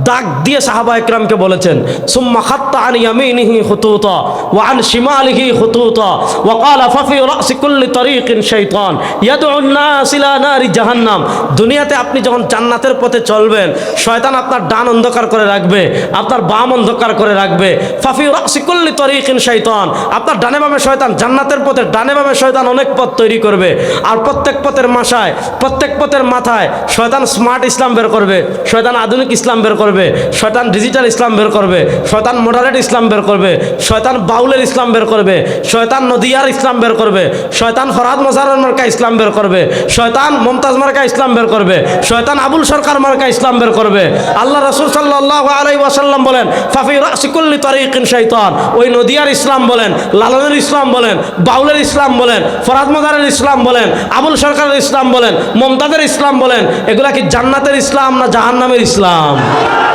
দাগ দিয়ে সাহাবা ইকরামকে বলেছেন, সুম্মা খাত্তা আন ইয়ামিনিহি খুতুতা ওয়া আন শিমালিহি খুতুতা ওয়া ক্বালা ফাফি রাসি কুল্লি তারিকিন শাইতান ইয়াদউ আন-নাস ইলা নারি জাহান্নাম। দুনিয়াতে আপনি যখন জান্নাতের পথে চলবেন, শয়তান আপনার ডান অন্ধকার করে রাখবে, আপনার বাম অন্ধকার করে রাখবে। ফাফি রাসি কুল্লি তারিকিন শাইতান, আপনার ডানে বামে শয়তান, জান্নাতের পথে ডানে বামে শয়তান অনেক পথ তৈরি করবে। আর প্রত্যেক পথের মাথায়, প্রত্যেক পথের মাথায় শয়তান স্মার্ট ইসলাম বের করবে, শয়তান আধুনিক ইসলাম বের করবে, শয়তান ডিজিটাল ইসলাম বের করবে, শয়তান মডারেট ইসলাম বের করবে, শয়তান বাউলের ইসলাম বের করবে, শয়তান নদিয়ার ইসলাম বের করবে, শয়তান ফরহাদ মজারের মার্কা ইসলাম বের করবে, শয়তান মমতাজ মার্কা ইসলাম বের করবে, শয়তান আবুল সরকার মার্কা ইসলাম বের করবে। আল্লাহ রাসূল সাল্লাল্লাহু আলাইহি ওয়াসাল্লাম বলেন, ফাফি রাসি কুল্লি তারিকিন শাইতান। ওই নদিয়ার ইসলাম বলেন, লালনের ইসলাম বলেন, বাউলের ইসলাম বলেন, ফরহাদ মজারের ইসলাম বলেন, আবুল সরকারের ইসলাম বলেন, মমতাজের ইসলাম বলেন, এগুলা কি জান্নাতের ইসলাম না জাহান্নামের ইসলাম?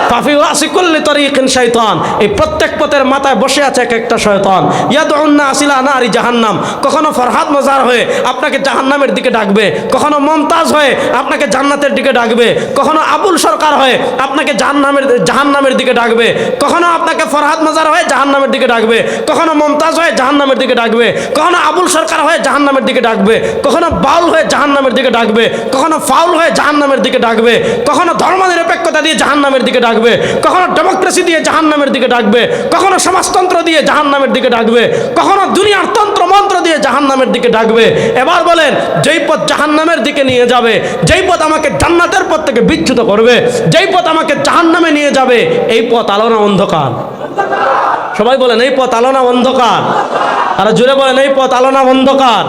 ফাফি রাসি কুল্লি তারিকিন শাইতান। এই প্রত্যেক পথের মাথায় বসে আছে এক একটা শয়তান, ইয়াদউন নাস ইলা নারি জাহান্নাম। কখনো ফরহাদ মজার হয়ে আপনাকে জাহান্নামের দিকে ডাকবে, কখনো মমতাজ হয়ে আপনাকে জান্নাতের দিকে ডাকবে, কখনো আবুল সরকার হয়ে আপনাকে জাহান্নামের দিকে ডাকবে, কখনো আপনাকে ফরহাদ মজার হয়ে জাহান্নামের দিকে ডাকবে, কখনো মমতাজ হয়ে জাহান্নামের দিকে ডাকবে, কখনো আবুল সরকার হয়ে জাহান্নামের দিকে ডাকবে, কখনো বাউল হয়ে জাহান্নামের দিকে ডাকবে, কখনো ফাউল হয়ে জাহান্নামের দিকে ডাকবে, কখনো ধর্মনিরপেক্ষতা দিয়ে জাহান্নামের দিকে ডাকবে, কখনো ডেমোক্রেসি দিয়ে জাহান্নামের দিকে ডাকবে, কখনো সমাজতন্ত্র দিয়ে জাহান্নামের দিকে ডাকবে, কখনো দুনিয়ার তন্ত্র মন্ত্র দিয়ে জাহান্নামের দিকে ডাকবে। এবার বলেন, যেই পথ জাহান্নামের দিকে নিয়ে যাবে, যেই পথ আমাকে জান্নাতের পথ থেকে বিচ্যুত করবে, যেই পথ আমাকে জাহান্নামে নিয়ে যাবে, এই পথ আলো না অন্ধকার? সবাই বলেন, এই পথ আলো না অন্ধকার? আর জুড়ে বলেন, এই পথ আলো না অন্ধকার?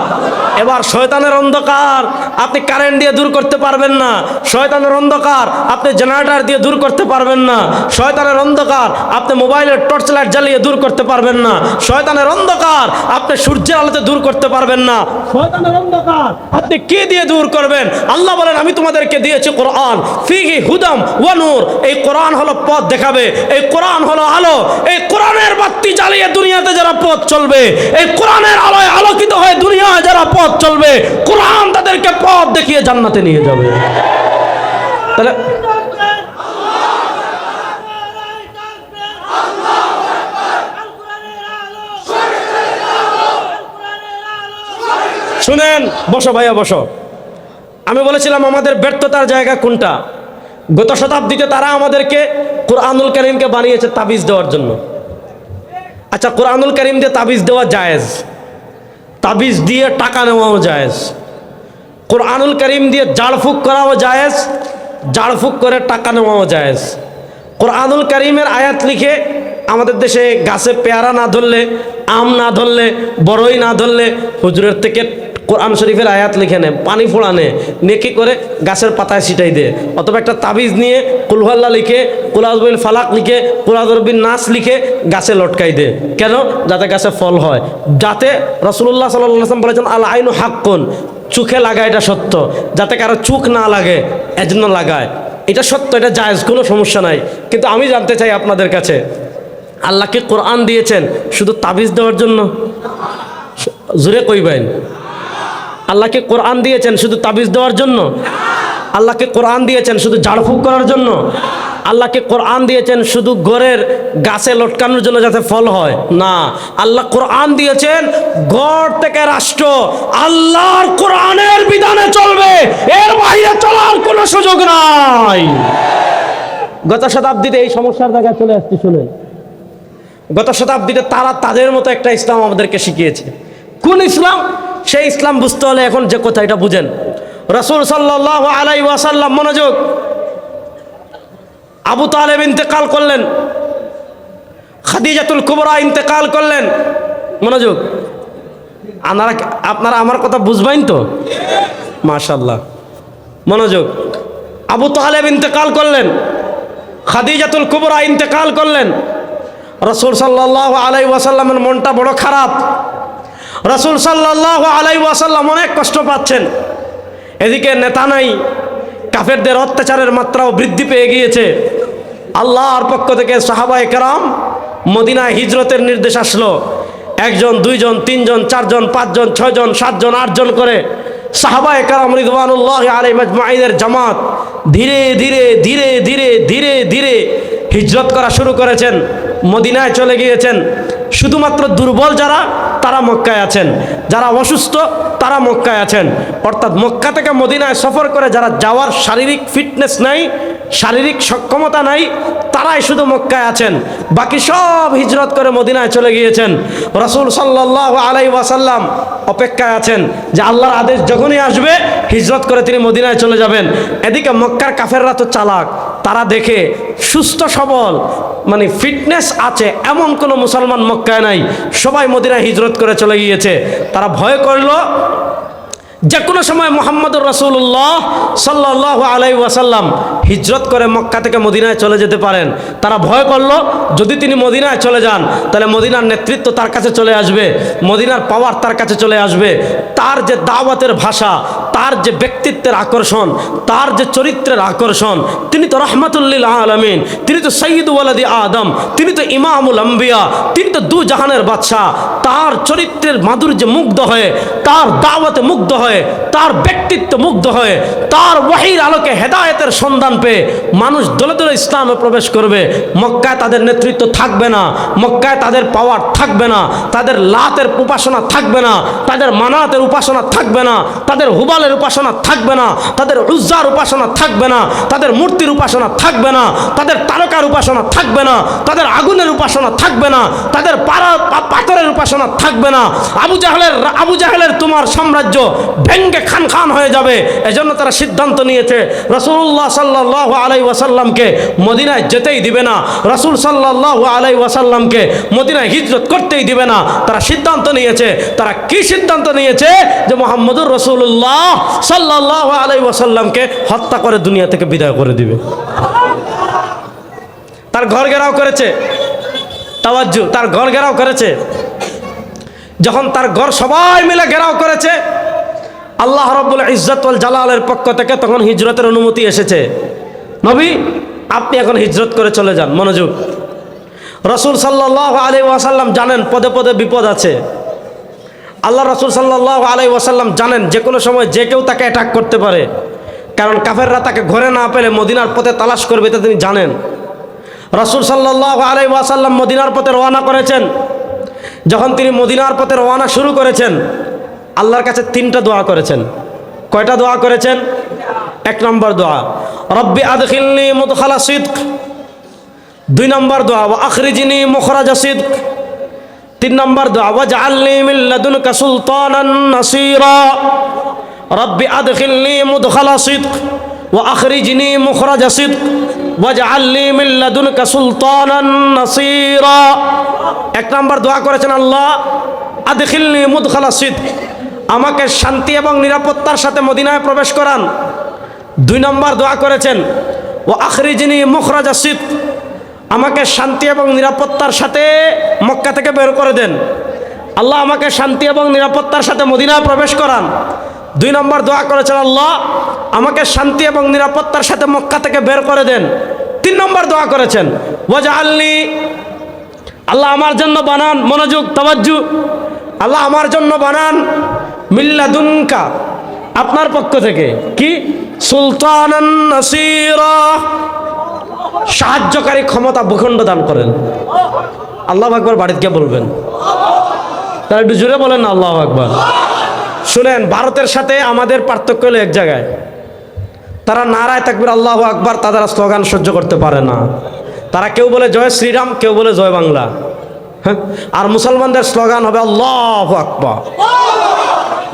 এবার শয়তানের অন্ধকার আপনি কারেন্ট দিয়ে দূর করতে পারবেন না, শয়তানের অন্ধকার আপনি জেনারেটর দিয়ে দূর করতে পারবেন না, শয়তানের অন্ধকার আপনি মোবাইলের টর্চ লাইট জ্বালিয়ে দূর করতে পারবেন না, শয়তানের অন্ধকার আপনি সূর্যের আলোতে দূর করতে পারবেন না। শয়তানের অন্ধকার আপনি কি দিয়ে দূর করবেন? আল্লাহ বলেন, আমি তোমাদেরকে দিয়েছি কোরআন, ফিহি হুদাম ওয়া নূর। এই কোরআন হলো পথ দেখাবে, এই কোরআন হলো আলো। এই কোরআনের বাতি জ্বালিয়ে দুনিয়াতে যারা পথ চলবে, এই কোরআনের আলোয় আলোকিত হয়ে দুনিয়ায় যারা পথ চলবে, কোরআন তাদেরকে পথ দেখিয়ে জান্নাতে নিয়ে যাবে। তাহলে শুনেন, বসো ভাইয়া বসো। আমি বলেছিলাম আমাদের ব্যর্থতার জায়গা কোনটা? গত শতাব্দীতে তারা আমাদেরকে কোরআনুল কারীমকে বানিয়েছে তাবিজ দেওয়ার জন্য। আচ্ছা, কোরআনুল কারীম দিয়ে তাবিজ দেওয়া জায়েজ, তাবিজ দিয়ে টাকা নেওয়াও জায়েজ, কোরআনুল কারীম দিয়ে ঝাড়ফুঁক করাও জায়েজ, ঝাড়ফুঁক করে টাকা নেওয়াও জায়েজ। কোরআনুল কারীমের আয়াত লিখে আমাদের দেশে গাছে পেয়ারা না ধরলে, আম না ধরলে, বড়ই না ধরলে হুজুরের থেকে কোরআন শরীফের আয়াত লিখে নেয়, পানি ফোড়ানে নেকি করে গাছের পাতায় ছিটাই দেয়। অথবা একটা তাবিজ নিয়ে কুলহাল্লা লিখে, কুলাজবিল ফালাক লিখে, কুলাজবিন নাস লিখে গাছে লটকাই দেয়। কেন? যাতে গাছে ফল হয়। যাতে রাসূলুল্লাহ সাল্লাল্লাহু আলাইহি ওয়াসাল্লাম বলেছেন আল আইনু হাক্কুন, চোখে লাগায় এটা সত্য, যাতে কারো চোখ না লাগে এজন্য লাগায়। এটা সত্য, এটা জায়েজ, কোনো সমস্যা নাই। কিন্তু আমি জানতে চাই আপনাদের কাছে, আল্লাহকে কোরআন দিয়েছেন শুধু তাবিজ দেওয়ার জন্য? জোরে কইবেন। আল্লাহকে কোরআন দিয়েছেন শুধু তাবিজ দেওয়ার জন্য? আল্লাহকে কোরআন দিয়েছেন শুধু ঝাড়ফুঁক করার জন্য? আল্লাহকে কোরআন দিয়েছেন শুধু ঘরের গাছে লটকানোর জন্য যাতে ফল হয়? না, আল্লাহ কোরআন দিয়েছেন ঘর থেকে রাষ্ট্র আল্লাহর কোরআনের বিধানে চলবে, এর বাইরে চলার কোনো সুযোগ নাই। গত শতাব্দীতে এই সমস্যার জায়গায় চলে আসছে। শুনে, গত শতাব্দীতে তারা তাদের মতো একটা ইসলাম আমাদেরকে শিখিয়েছে। কোন ইসলাম? সেই ইসলাম বুঝতে হলে এখন যে কথা, এটা বুঝেন। রাসূল সাল্লাল্লাহু আলাইহি ওয়াসাল্লাম, মনোযোগ, আবু তালেব ইন্তেকাল করলেন, খাদিজাতুল কুবরা ইন্তেকাল করলেন। মনোযোগ, আপনারা আমার কথা বুঝবেন তো? মাশাআল্লাহ, মনোযোগ। আবু তালেব ইন্তেকাল করলেন, খাদিজাতুল কুবরা ইন্তেকাল করলেন। রাসূল সাল্লাল্লাহু আলাইহি ওয়াসাল্লামের মনটা বড় খারাপ। রাসূল সাল্লাল্লাহু আলাইহি ওয়াসাল্লাম অনেক কষ্ট পাচ্ছেন। এদিকে নেতা নাই, কাফেরদের অত্যাচারের মাত্রাও বৃদ্ধি পেয়ে গিয়েছে। আল্লাহর পক্ষ থেকে সাহাবায়ে কেরাম মদিনায় হিজরতের নির্দেশ আসলো। 1 জন, 2 জন, 3 জন, 4 জন, 5 জন, 6 জন, 7 জন, 8 জন করে সাহাবায়ে কেরাম রিদওয়ানুল্লাহি আলাইহিম আজমাইনের জামাত ধীরে ধীরে ধীরে ধীরে ধীরে ধীরে হিজরত করা শুরু করেছেন, মদিনায় চলে গিয়েছেন। শুধুমাত্র দুর্বল যারা, তারা মক্কায় আছেন, যারা অসুস্থ তারা মক্কায় আছেন। অর্থাৎ মক্কা থেকে মদিনায় সফর করে যারা যাওয়ার শারীরিক ফিটনেস নাই, শারীরিক সক্ষমতা নাই, তারাই শুধু মক্কায় আছেন। বাকি সব হিজরত করে মদিনায় চলে গিয়েছেন। রাসূল সাল্লাল্লাহু আলাইহি ওয়াসাল্লাম অপেক্ষায় আছেন যে আল্লাহর আদেশ যখনই আসবে হিজরত করে তিনি মদিনায় চলে যাবেন। এদিকে মক্কার কাফেররা তো চালাক, তারা দেখে সুস্থ সবল মানে ফিটনেস আছে এমন কোনো মুসলমান মক্কায় নাই, সবাই মদিনায় হিজরত করে চলে গিয়েছে। তারা ভয় করলো যে কোনো সময় মুহাম্মদুর রাসূলুল্লাহ সাল্লাল্লাহু আলাইহি ওয়াসাল্লাম হিজরত করে মক্কা থেকে মদিনায় চলে যেতে পারেন। তারা ভয় করলো যদি তিনি মদিনায় চলে যান তাহলে মদিনার নেতৃত্ব তার কাছে চলে আসবে, মদিনার পাওয়ার তার কাছে চলে আসবে। তার যে দাওয়াতের ভাষা, তার যে ব্যক্তিত্বের আকর্ষণ, তার যে চরিত্রের আকর্ষণ, তিনি তো রাহমাতুল লিল আলামিন, তিনি তো সাইয়্যিদু ওয়ালাদি আদম, তিনি তো ইমামুল আম্বিয়া, তিনি তো দু জাহানের বাদশা। তার চরিত্রের মাধুর্যে মুগ্ধ হয়ে, তার দাওয়াতে মুগ্ধ হয়ে, তার ব্যক্তিত্ব মুগ্ধ হয়ে, তার ওয়াহির আলোকে হেদায়েতের সন্ধান পেয়ে মানুষ দলে দলে ইসলামে প্রবেশ করবে। মক্কায় তাদের নেতৃত্ব থাকবে না, মক্কায় তাদের পাওয়ার থাকবে না, তাদের লাতের উপাসনা থাকবে না, তাদের মানাতের উপাসনা থাকবে না, তাদের হুবালের উপাসনা থাকবে না, তাদের উজ্জার উপাসনা থাকবে না, তাদের মূর্তির উপাসনা থাকবে না, তাদের তারকার উপাসনা থাকবে না, তাদের আগুনের উপাসনা থাকবে না, তাদের পাথরের উপাসনা থাকবে না। আবু জাহেলের তোমার সাম্রাজ্য ভেঙ্গে খান খান হয়ে যাবে। এজন্য তারা সিদ্ধান্ত নিয়েছে রাসূলুল্লাহ সাল্লাল্লাহু আলাইহি ওয়াসাল্লামকে মদিনায় যেতেই দিবে না, রাসূল সাল্লাল্লাহু আলাইহি ওয়াসাল্লামকে মদিনায় হিজরত করতেই দিবে না। তারা সিদ্ধান্ত নিয়েছে, তারা কি সিদ্ধান্ত নিয়েছে? যে মুহাম্মদুর রাসূলুল্লাহ সাল্লাল্লাহু আলাইহি ওয়াসাল্লামকে হত্যা করে দুনিয়া থেকে বিদায় করে দিবে। তার ঘর ঘেরাও করেছে, তাওয়াজ্জু, তার ঘর ঘেরাও করেছে। যখন তার ঘর সবাই মিলে ঘেরাও করেছে, আল্লাহ রাব্বুল ইজ্জত ওয়াল জালালের পক্ষ থেকে তখন হিজরতের অনুমতি এসেছে। নবী, আপনি এখন হিজরত করে চলে যান। মনোযোগ, রাসূল সাল্লাল্লাহু আলাইহি ওয়াসাল্লাম জানেন পদে পদে বিপদ আছে। আল্লাহ রাসূল সাল্লাল্লাহু আলাইহি ওয়াসাল্লাম জানেন যে কোনো সময় যে কেউ তাকে অ্যাটাক করতে পারে, কারণ কাফেররা তাকে ঘরে না পেলে মদিনার পথে তালাশ করবে, এটা তিনি জানেন। রাসূল সাল্লাল্লাহু আলাইহি ওয়াসাল্লাম মদিনার পথে রওনা করেছেন। যখন তিনি মদিনার পথে রওনা শুরু করেছেন, আল্লাহর কাছে 3টা দোয়া করেছেন। কয়টা দোয়া করেছেন? 1 নম্বর দোয়া রব্বি আদখিলনি মুদখালা সিদক, 2 নম্বর দোয়া ওয়া আখরিজনি মুখরাজা সিদক, 3 নম্বর দোয়া ওয়াজআলনি মিন লাদুনকা সুলতানান নাসীরা। রব্বি আদখিলনি মুদখালা সিদক ওয়া আখরিজনি মুখরাজা সিদক ওয়াজআলনি মিন লাদুনকা সুলতানান নাসীরা। এক নম্বর দোয়া করেছেন, আল্লাহ আদখিলনি মুদখালা সিদক, আমাকে শান্তি এবং নিরাপত্তার সাথে মদিনায় প্রবেশ করান। 2 নম্বর দোয়া করেছেন, ওয়া আখরিজনি মুখরাজা সিদক, আমাকে শান্তি এবং নিরাপত্তার সাথে মক্কা থেকে বের করে দেন। আল্লাহ আমাকে শান্তি এবং নিরাপত্তার সাথে মদিনায় প্রবেশ করান। 2 নম্বর দোয়া করেছেন, আল্লাহ আমাকে শান্তি এবং নিরাপত্তার সাথে মক্কা থেকে বের করে দেন। 3 নম্বর দোয়া করেছেন, ওয়াজআলনি, আল্লাহ আমার জন্য বানান, মনোযোগ তাওয়াজ্জু, আল্লাহ আমার জন্য বানান মিন লাদুনকা, আপনার পক্ষ থেকে, কি সুলতানান নাসীরা, সাহায্যকারী ক্ষমতা ভূখণ্ড দান করেন। আল্লাহু আকবার বাড়িতে গিয়ে বলবেন, তারা একটু জোরে বলেন না আল্লাহু আকবার। শুনেন, ভারতের সাথে আমাদের পার্থক্য হলো এক জায়গায়, তারা নারায় তাকবীর আল্লাহু আকবার, তাদের স্লোগান সহ্য করতে পারে না। তারা কেউ বলে জয় শ্রীরাম, কেউ বলে জয় বাংলা। হ্যাঁ, আর মুসলমানদের স্লোগান হবে আল্লাহু আকবার।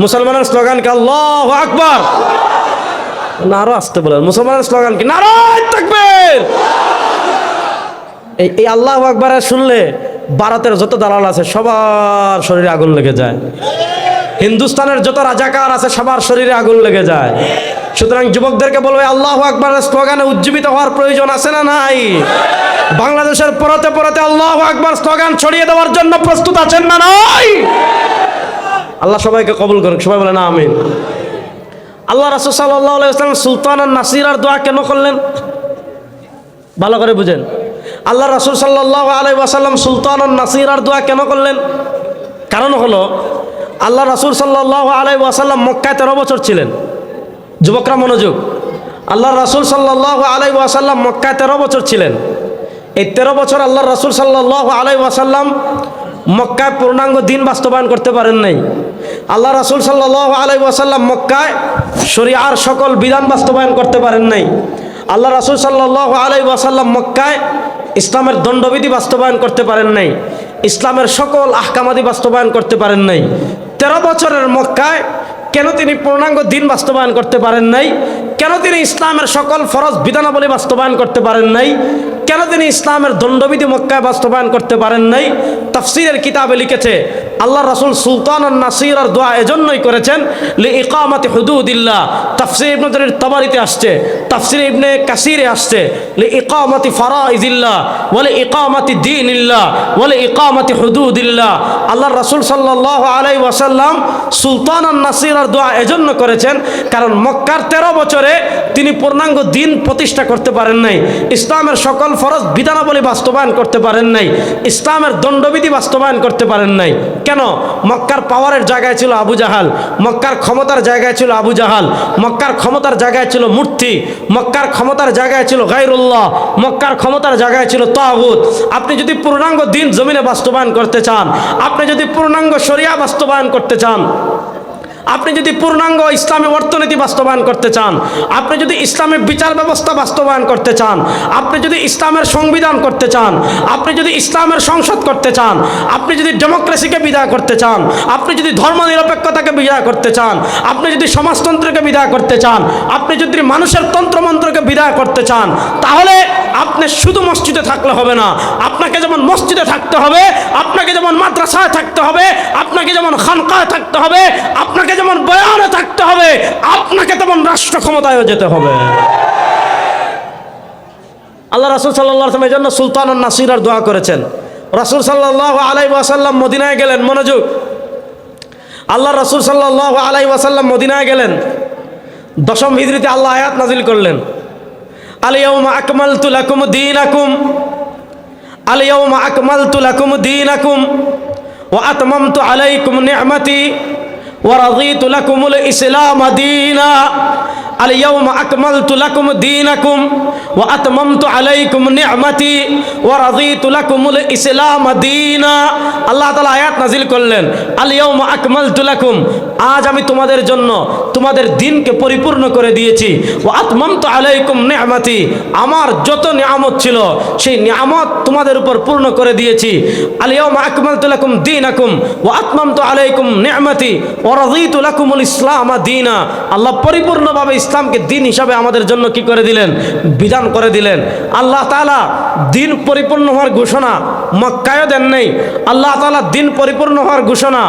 মুসলমানের স্লোগান কি আল্লাহু আকবার? না, আরো আসতে বলেন, মুসলমানের স্লোগান কি নারায় তাকবীর। এই আল্লাহু আকবার শুনলে ভারতের যত দালাল আছে সবার শরীরে আগুন লেগে যায়, হিন্দুস্তানের যত রাজাকার আছে সবার শরীরে আগুন লেগে যায়। সুতরাং যুবকদেরকে বলবে, আল্লাহু আকবারের স্লোগানে উজ্জীবিত হওয়ার প্রয়োজন আছে না নাই? বাংলাদেশের পরতে পরতে আল্লাহু আকবার স্লোগান ছড়িয়ে দেওয়ার জন্য প্রস্তুত আছেন না নাই? আল্লাহ সবাইকে কবুল করুক, সবাই বলে না আমিন। আল্লাহ রাসূল সাল্লাল্লাহু আলাইহি ওয়াসাল্লাম সুলতানান নাসীরার দোয়া কেন করলেন? ভালো করে বুঝেন। আল্লাহ রাসূল সাল্লাল্লাহু আলাইহি ওয়াসাল্লাম সুলতানান নাসীরার দোয়া কেন করলেন? কারণ হলো, আল্লাহ রাসূল সাল্লাল্লাহু আলাইহি ওয়াসাল্লাম মক্কায় 13 বছর ছিলেন। যুবকরা মনোযোগ, আল্লাহ রাসূল সাল্লাল্লাহু আলাইহি ওয়াসাল্লাম মক্কায় 13 বছর ছিলেন। এই 13 বছর আল্লাহ রাসূল সাল্লাল্লাহু আলাইহি ওয়াসাল্লাম মক্কায় পূর্ণাঙ্গ দিন বাস্তবায়ন করতে পারেন নাই। আল্লাহ রাসূল সাল্লাল্লাহু আলাইহি ওয়াসাল্লাম মক্কায় শরিয়ার সকল বিধান বাস্তবায়ন করতে পারেন নাই। আল্লাহ রাসূল সাল্লাল্লাহু আলাইহি ওয়াসাল্লাম মক্কায় ইসলামের দণ্ডবিধি বাস্তবায়ন করতে পারেন নাই, ইসলামের সকল আহকামাদি বাস্তবায়ন করতে পারেন নাই। 13 বছরের মক্কায় কেন তিনি পূর্ণাঙ্গ দিন বাস্তবায়ন করতে পারেন নাই? কেন তিনি ইসলামের সকল ফরজ বিধানাবলী বাস্তবায়ন করতে পারেন নাই? কেন তিনি ইসলামের দণ্ডবিধি মক্কায় বাস্তবায়ন করতে পারেন নাই? তাফসীরের কিতাবে লিখেছে, আল্লাহ রাসূল সুলতানান নাসীরার দোয়া এজন্যই করেছেন লিইকামাতি হুদুদিল্লাহ। তাফসীর ইবনে জারীর তাবারিতে আসছে, তাফসীর ইবনে কাসিরে আসছে লিইকামাতি ফারাইজিল্লাহ ওয়া লিইকামাতি দীনিল্লাহ ওয়া লিইকামাতি হুদুদিল্লাহ। আল্লাহ রাসূল সাল্লাল্লাহু আলাইহি ওয়াসাল্লাম সুলতানান নাসীরার দোয়া এজন্য করেছেন কারণ মক্কার 13 বছরে তিনি পূর্ণাঙ্গ দিন প্রতিষ্ঠা করতে পারেন নাই, ইসলামের সকল ফরজ বিধানাবলী বাস্তবায়ন করতে পারেন নাই, ইসলামের দণ্ডবিধি বাস্তবায়ন করতে পারেন নাই। কেন? মক্কার পাওয়ারের জায়গায় ছিল আবু জাহাল, মক্কার ক্ষমতার জায়গায় ছিল আবু জাহাল, মক্কার ক্ষমতার জায়গায় ছিল মূর্তি, মক্কার ক্ষমতার জায়গায় ছিল গায়রুল্লাহ, মক্কার ক্ষমতার জায়গায় ছিল তাগুত। আপনি যদি পূর্ণাঙ্গ দিন জমিনে বাস্তবায়ন করতে চান, আপনি যদি পূর্ণাঙ্গ শরিয়া বাস্তবায়ন করতে চান, আপনি যদি পূর্ণাঙ্গ ইসলামী অর্থনীতি বাস্তবায়ন করতে চান, আপনি যদি ইসলামের বিচার ব্যবস্থা বাস্তবায়ন করতে চান, আপনি যদি ইসলামের সংবিধান করতে চান, আপনি যদি ইসলামের সংসদ করতে চান, আপনি যদি ডেমোক্রেসিকে বিদায় করতে চান, আপনি যদি ধর্মনিরপেক্ষতাকে বিদায় করতে চান, আপনি যদি সমাজতন্ত্রকে বিদায় করতে চান, আপনি যদি মানুষের তন্ত্রমন্ত্রকে বিদায় করতে চান, তাহলে আপনি শুধু মসজিদে থাকলে হবে না। আপনাকে যেমন মসজিদে থাকতে হবে, আপনাকে যেমন মাদ্রাসায় থাকতে হবে, আপনাকে যেমন খানকায় থাকতে হবে, আপনাকে যেমন বয়ানে থাকতে হবে, আপনাকে তেমন রাষ্ট্র ক্ষমতায়ও যেতে হবে। আল্লাহ রাসূল সাল্লাল্লাহু আলাইহি ওয়াসাল্লাম এজন্য সুলতানান নাসীরার দোয়া করেছেন। রাসূল সাল্লাল্লাহু আলাইহি ওয়াসাল্লাম মদিনায় গেলেন, মনোযোগ, আল্লাহ রাসূল সাল্লাল্লাহু আলাইহি ওয়াসাল্লাম মদিনায় গেলেন, 10ম হিজরিতে আল্লাহ আয়াত নাজিল করলেন, আল ইয়াউমা আকমালতু লাকুম দীনাকুম, আল ইয়াউমা আকমালতু লাকুম দীনাকুম ওয়া আতমামতু আলাইকুম নি'মাতি ওয়া রাদিতু লাকুমুল ইসলাম দীনা। আল ইয়াউমা আকমালতু লাকুম দীনাকুম ওয়া আতমামতু আলাইকুম নি'মাতি ওয়া রাদিতু লাকুমুল ইসলাম দীনা। আল্লাহ তাআলা আয়াত নাজিল করলেন, আল ইয়াউমা আকমালতু লাকুম, আজ আমি তোমাদের জন্য তোমাদের দিনকে পরিপূর্ণ করে দিয়েছি। ওয়া আতমামতু আলাইকুম নি'মাতি, আমার যত নিয়ামত ছিল সেই নিয়ামত তোমাদের উপর পূর্ণ করে দিয়েছি। আল ইয়াউমা আকমালতু লাকুম দীনাকুম ওয়া আতমামতু আলাইকুম নি'মাতি ওয়া রাদিতু লাকুমুল ইসলাম দীনা। আল্লাহ পরিপূর্ণভাবে ইসলামকে দিন হিসাবে আমাদের জন্য কি করে দিলেন? বিধান করে দিলেন। আল্লাহ তাআলা দিন পরিপূর্ণ হওয়ার ঘোষণা মক্কায় দেন নাই। আল্লাহ তাআলা দিন পরিপূর্ণ হওয়ার ঘোষণা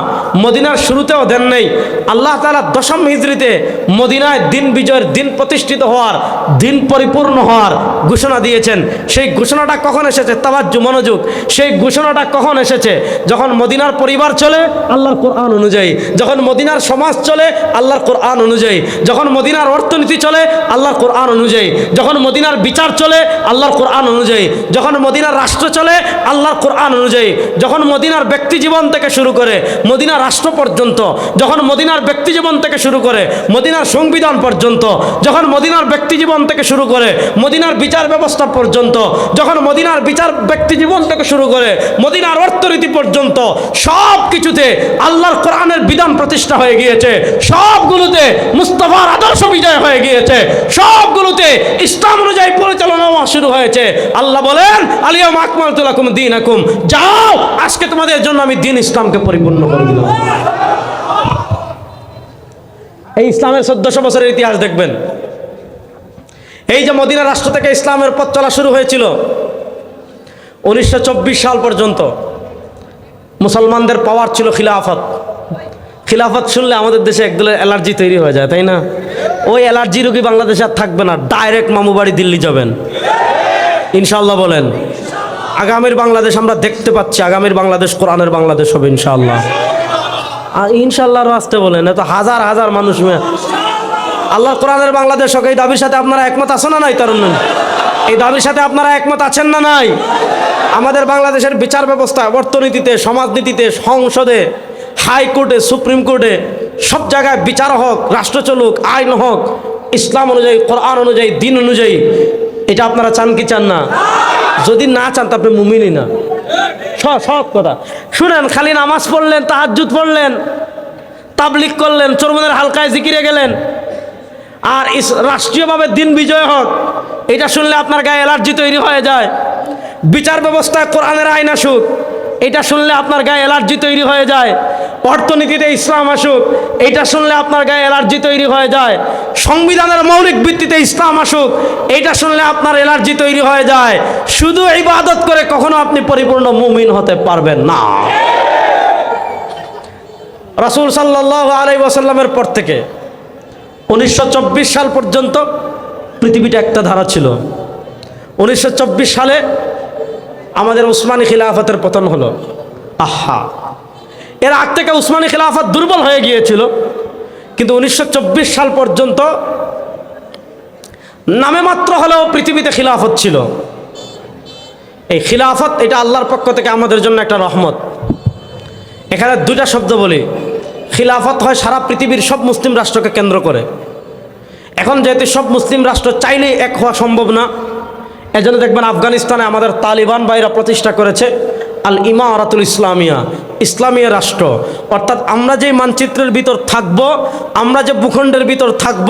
মদিনার শুরুতেও দেন নাই। আল্লাহ তাআলা দশম হিজরিতে মদিনায় দিন বিজয়ের দিন প্রতিষ্ঠিত হওয়ার, দিন পরিপূর্ণ হওয়ার ঘোষণা দিয়েছেন। সেই ঘোষণাটা কখন এসেছে? তাওয়াজ্জু, মনোযোগ। সেই ঘোষণাটা কখন এসেছে? যখন মদিনার পরিবার চলে আল্লাহর কোরআন অনুযায়ী, যখন মদিনার সমাজ চলে আল্লাহর কোরআন অনুযায়ী, যখন মদিনার অর্থনীতি চলে আল্লাহর কোরআন অনুযায়ী, যখন মদিনার বিচার চলে আল্লাহর কোরআন অনুযায়ী, যখন মদিনার রাষ্ট্র চলে আল্লাহর কোরআন অনুযায়ী, যখন মদিনার ব্যক্তি জীবন থেকে শুরু করে মদিনার রাষ্ট্র পর্যন্ত, যখন মদিনার ব্যক্তি জীবন থেকে শুরু করে মদিনার সংবিধান পর্যন্ত, যখন মদিনার ব্যক্তি জীবন থেকে শুরু করে মদিনার বিচার ব্যবস্থা পর্যন্ত, যখন মদিনার বিচার ব্যক্তি জীবন থেকে শুরু করে মদিনার অর্থনীতি পর্যন্ত, সব কিছুতে আল্লাহর কোরআনের বিধান প্রতিষ্ঠা হয়ে গিয়েছে। সবগুলোতে মুস্তাফার আদর্শ বিজয় হয়ে গিয়েছে। সবগুলোতে ইসলাম অনুযায়ী পরিচালনা হওয়া শুরু হয়েছে। আল্লাহ বলেন, আল ইয়াউমা আকমালতু লাকুম দীনাকুম, যাও আজকে তোমাদের জন্য আমি দিন ইসলামকে পরিপূর্ণ করে দিলাম। এই ইসলামের 1400 বছরের ইতিহাস দেখবেন। এই যে মদিনা রাষ্ট্র থেকে ইসলামের পথ চলা শুরু হয়েছিল 1924 সাল পর্যন্ত মুসলমানদের পাওয়ার ছিল খিলাফত। খিলাফত শুনলে আমাদের দেশে একদলের অ্যালার্জি তৈরি হয়ে যায়, তাই না? ওই অ্যালার্জি রোগী বাংলাদেশে আর থাকবে না, ডাইরেক্ট মামু বাড়ি দিল্লি যাবেন ইনশাআল্লাহ। বলেন, আগামীর বাংলাদেশ আমরা দেখতে পাচ্ছি, আগামীর বাংলাদেশ কোরআনের বাংলাদেশ হবে ইনশাআল্লাহ। আর ইনশাআল্লাহর আসতে বলেন, এত হাজার হাজার মানুষ আল্লাহ কোরআনের বাংলাদেশ হোক, এই দাবির সাথে আপনারা একমত আছেন না নাই? তরুণ, এই দাবির সাথে আপনারা একমত আছেন না নাই? আমাদের বাংলাদেশের বিচার ব্যবস্থা, অর্থনীতিতে, সমাজনীতিতে, সংসদে, হাইকোর্টে, সুপ্রিম কোর্টে, সব জায়গায় বিচার হোক, রাষ্ট্র চলুক, আইন হোক ইসলাম অনুযায়ী, কোরআন অনুযায়ী, দিন অনুযায়ী। এটা আপনারা চান কি চান না? যদি না চান তা আপনি মুমিনই না। সব কথা শুনেন, খালি নামাজ পড়লেন, তাহাজ্জুদ পড়লেন, তাবলিগ করলেন, চরমনের হালকায় জিকিরে গেলেন, আর রাষ্ট্রীয়ভাবে দিন বিজয় হোক এটা শুনলে আপনার গায়ে অ্যালার্জি তৈরি হয়ে যায়। বিচার ব্যবস্থায় কোরআনের আইন আসুক এটা শুনলে আপনার গায়ে অ্যালার্জি তৈরি হয়ে যায়। অর্থনীতিতে ইসলাম আসুক এটা শুনলে আপনার গায়ে অ্যালার্জি তৈরি হয়ে যায়। সংবিধানের মৌলিক ভিত্তিতে ইসলাম আসুক এটা শুনলে আপনার অ্যালার্জি তৈরি হয়ে যায়। শুধু ইবাদত করে কখনো আপনি পরিপূর্ণ মুমিন হতে পারবেন না। রাসূল সাল্লাল্লাহু আলাইহি ওয়াসাল্লামের পর থেকে 1924 সাল পর্যন্ত পৃথিবীটা একটা ধারা ছিল। 1924 সালে আমাদের উসমানী খিলাফতের পতন হলো। আহা, এর আগ থেকে উসমানী খিলাফত দুর্বল হয়ে গিয়েছিল, কিন্তু 1924 সাল পর্যন্ত নামে মাত্র হলেও পৃথিবীতে খিলাফত ছিল। এই খিলাফত এটা আল্লাহর পক্ষ থেকে আমাদের জন্য একটা রহমত। এখানে দুইটা শব্দ বলি, খিলাফত হয় সারা পৃথিবীর সব মুসলিম রাষ্ট্রকে কেন্দ্র করে। এখন যেহেতু সব মুসলিম রাষ্ট্র চাইলেই এক হওয়া সম্ভব না, এজন্য দেখবেন আফগানিস্তানে আমাদের তালিবান ভাইরা প্রতিষ্ঠা করেছে আল ইমারাতুল ইসলামিয়া, ইসলামীয় রাষ্ট্র। অর্থাৎ আমরা যে মানচিত্রের ভিতর থাকব, আমরা যে ভূখণ্ডের ভিতর থাকব,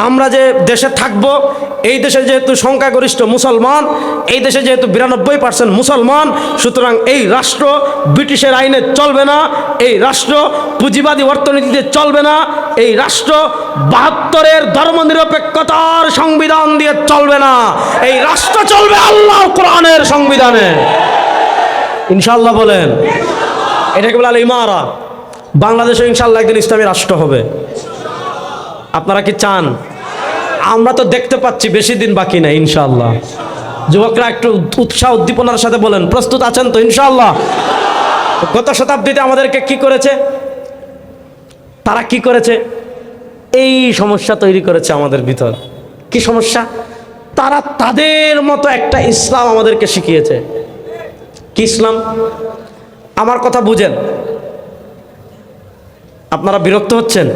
আমরা যে দেশে থাকব, এই দেশে যেহেতু সংখ্যাগরিষ্ঠ মুসলমান, এই দেশে যেহেতু 92% মুসলমান, সুতরাং এই রাষ্ট্র ব্রিটিশের আইনে চলবে না, এই রাষ্ট্র পুঁজিবাদী অর্থনীতিতে চলবে না, এই রাষ্ট্র 72-এর ধর্মনিরপেক্ষতার সংবিধান দিয়ে চলবে না, এই রাষ্ট্র চলবে আল্লাহর কোরআনের সংবিধানে ইনশাআল্লাহ। বলেন, এটাকে বলে আল ইমারা। বাংলাদেশে ইনশাআল্লাহ একদিন ইসলামী রাষ্ট্র হবে। আপনারা কি চান? আমরা তো দেখতে পাচ্ছি বেশি দিন বাকি নেই ইনশাআল্লাহ। যুবকরা একটু উৎসাহ উদ্দীপনার সাথে বলেন, প্রস্তুত আছেন তো ইনশাআল্লাহ? গত শতাব্দীতে আমাদেরকে কি করেছে তারা? কি করেছে? এই সমস্যা তৈরি করেছে আমাদের ভিতর। কি সমস্যা? তারা তাদের মতো একটা ইসলাম আমাদেরকে শিখিয়েছে। কি ইসলাম? আমার কথা বুঝেন, আপনারা বিরক্ত হচ্ছেন?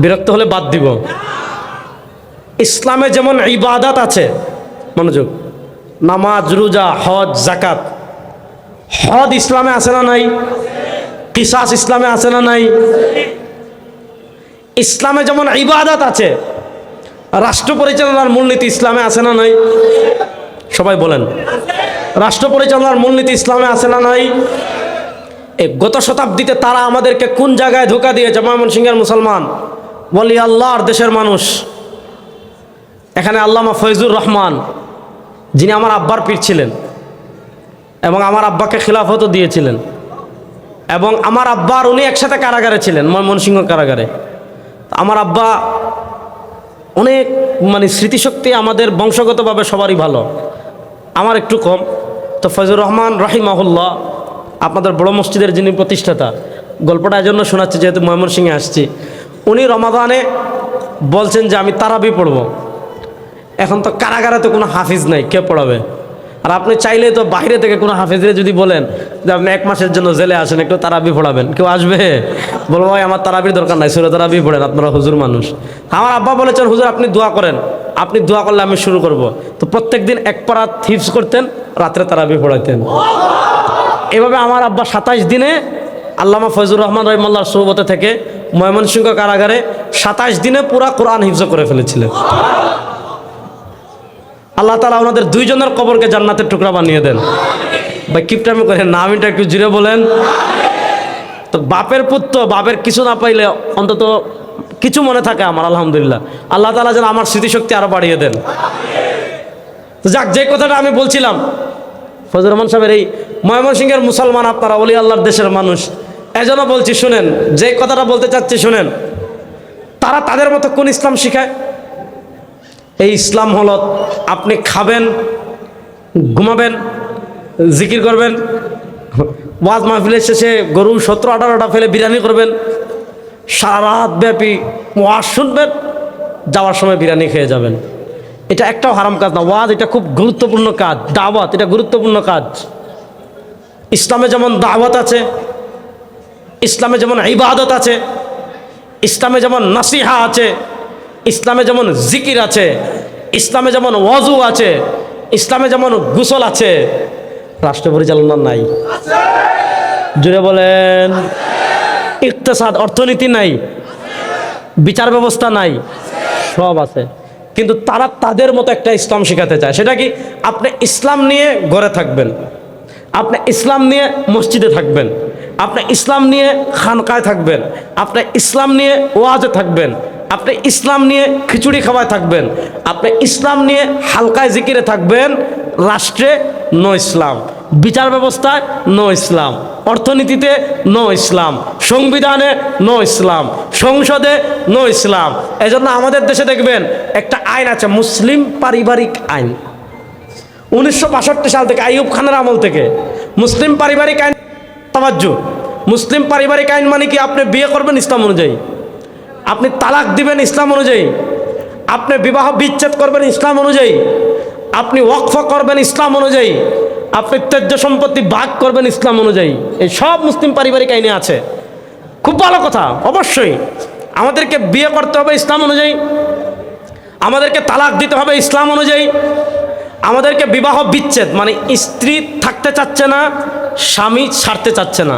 বিরক্ত হলে বাদ দিব। ইসলামে যেমন ইবাদত আছে, মনোযোগ, নামাজ, রোজা, হজ, যাকাত, হদ ইসলামে আছে না নাই? কিসাস ইসলামে আছে না নাই? ইসলামে যেমন ইবাদত আছে, রাষ্ট্র পরিচালনার মূলনীতি ইসলামে আছে না নাই? সবাই বলেন, রাষ্ট্র পরিচালনার মূলনীতি ইসলামে আছে না নাই? এই গত শতাব্দীতে তারা আমাদেরকে কোন জায়গায় ধোঁকা দিয়েছে? ময়মনসিংহের মুসলমান, বলি আল্লাহর দেশের মানুষ, এখানে আল্লামা ফয়জুর রহমান, যিনি আমার আব্বার পীর ছিলেন এবং আমার আব্বাকে খিলাফতও দিয়েছিলেন, এবং আমার আব্বার উনি একসাথে কারাগারে ছিলেন, ময়মনসিংহ কারাগারে। আমার আব্বা অনেক স্মৃতিশক্তি আমাদের বংশগতভাবে সবারই ভালো, আমার একটু কম। তো ফয়জুর রহমান রাহিমাহুল্লাহ, আপনাদের বড় মসজিদের যিনি প্রতিষ্ঠাতা, গল্পটা এজন্য শোনাচ্ছি যেহেতু ময়মনসিংহে আসছি। উনি রমাদানে বলছেন যে আমি তারাবি পড়ব। এখন তো কারাগারে তো কোনো হাফিজ নাই, কে পড়াবে? আর আপনি চাইলে তো বাইরে থেকে কোনো হাফিজরে যদি বলেন যে আপনি 1 মাসের জন্য জেলে আসেন, একটু তারাবি পড়াবেন, কেউ আসবে? বলবো ভাই আমার তারাবির দরকার নাই, সূরা তারাবি পড়েন, আপনারা হুজুর মানুষ। আমার আব্বা বলেছেন হুজুর আপনি দোয়া করেন, আপনি দোয়া করলে আমি শুরু করব। তো প্রত্যেক দিন 1 পারা হিফজ করতেন, রাত্রে তারাবি পড়াইতেন। এভাবে আমার আব্বা 27 দিনে আল্লামা ফয়জুর রহমান রহিমাল্লাহর সোহবতে থেকে ময়মনসিংহ কারাগারে 27 দিনে পুরা কোরআন হিফজ করে ফেলেছিলেন। আল্লাহ তাআলা ওনাদের 2 জনের কবরকে জান্নাতের টুকরা বানিয়ে দেন। ভাই কিপটামি করেন না, আমিনটা একটু জুড়ে বলেন। তো বাপের পুত্র, বাপের কিছু না পাইলে অন্তত কিছু মনে থাকে আমার, আলহামদুলিল্লাহ। আল্লাহ তাআলা যেন আমার স্মৃতিশক্তি আরো বাড়িয়ে দেন। তো যাক, যে কথাটা আমি বলছিলাম, ফয়জুর রহমান সাহেবের এই ময়মনসিংহের মুসলমান, আপনারা ওলি আল্লাহর দেশের মানুষ, এজন্য বলছি শুনেন, যে কথাটা বলতে চাচ্ছি শুনেন। তারা তাদের মতো কোন ইসলাম শিখায়? এই ইসলাম হলো আপনি খাবেন, ঘুমাবেন, জিকির করবেন, ওয়াজ মাহফিলের শেষে গরু 17-18টা ফেলে বিরিয়ানি করবেন, সারা রাত ব্যাপী ওয়াজ শুনবেন, যাওয়ার সময় বিরিয়ানি খেয়ে যাবেন। এটা একটাও হারাম কাজ না। ওয়াজ এটা খুব গুরুত্বপূর্ণ কাজ, দাওয়াত এটা গুরুত্বপূর্ণ কাজ। ইসলামে যেমন দাওয়াত আছে, ইসলামে যেমন ইবাদত আছে, ইসলামে যেমন নাসিহা আছে, ইসলামে যেমন জিকির আছে, ইসলামে যেমন ওয়াজু আছে, ইসলামে যেমন গোসল আছে, রাষ্ট্র পরিচালনা নাই। জুড়ে বলেন। ইকতিসাদ অর্থনীতি নাই, বিচার ব্যবস্থা নাই, সব আছে। কিন্তু তারা তাদের মতো একটা ইসলাম শেখাতে চায়। সেটা কি? আপনি ইসলাম নিয়ে ঘরে থাকবেন, আপনি ইসলাম নিয়ে মসজিদে থাকবেন, আপনি ইসলাম নিয়ে খানকায় থাকবেন, আপনি ইসলাম নিয়ে ওয়াজে থাকবেন, আপনি ইসলাম নিয়ে খিচুড়ি খাওয়ায় থাকবেন, আপনি ইসলাম নিয়ে হালকায় জিকিরে থাকবেন। রাষ্ট্রে নো ইসলাম, বিচার ব্যবস্থায় নো ইসলাম, অর্থনীতিতে নো ইসলাম, সংবিধানে নো ইসলাম, সংসদে নো ইসলাম। এজন্য আমাদের দেশে দেখবেন একটা আইন আছে, মুসলিম পারিবারিক আইন। 1962 সাল থেকে, আইয়ুব খানের আমল থেকে মুসলিম পারিবারিক আইন। তাওয়াজ্জু, মুসলিম পারিবারিক আইন মানে কি? আপনি বিয়ে করবেন ইসলাম অনুযায়ী, আপনি তালাক দিবেন ইসলাম অনুযায়ী, আপনি বিবাহ বিচ্ছেদ করবেন ইসলাম অনুযায়ী, আপনি ওয়াকফ করবেন ইসলাম অনুযায়ী, আপনি ত্যায্য সম্পত্তি ভাগ করবেন ইসলাম অনুযায়ী। এই সব মুসলিম পারিবারিক আইনে আছে। খুব ভালো কথা। অবশ্যই আমাদেরকে বিয়ে করতে হবে ইসলাম অনুযায়ী, আমাদেরকে তালাক দিতে হবে ইসলাম অনুযায়ী, আমাদেরকে বিবাহ বিচ্ছেদ মানে স্ত্রী থাকতে চাচ্ছে না, স্বামী ছাড়তে চাচ্ছে না,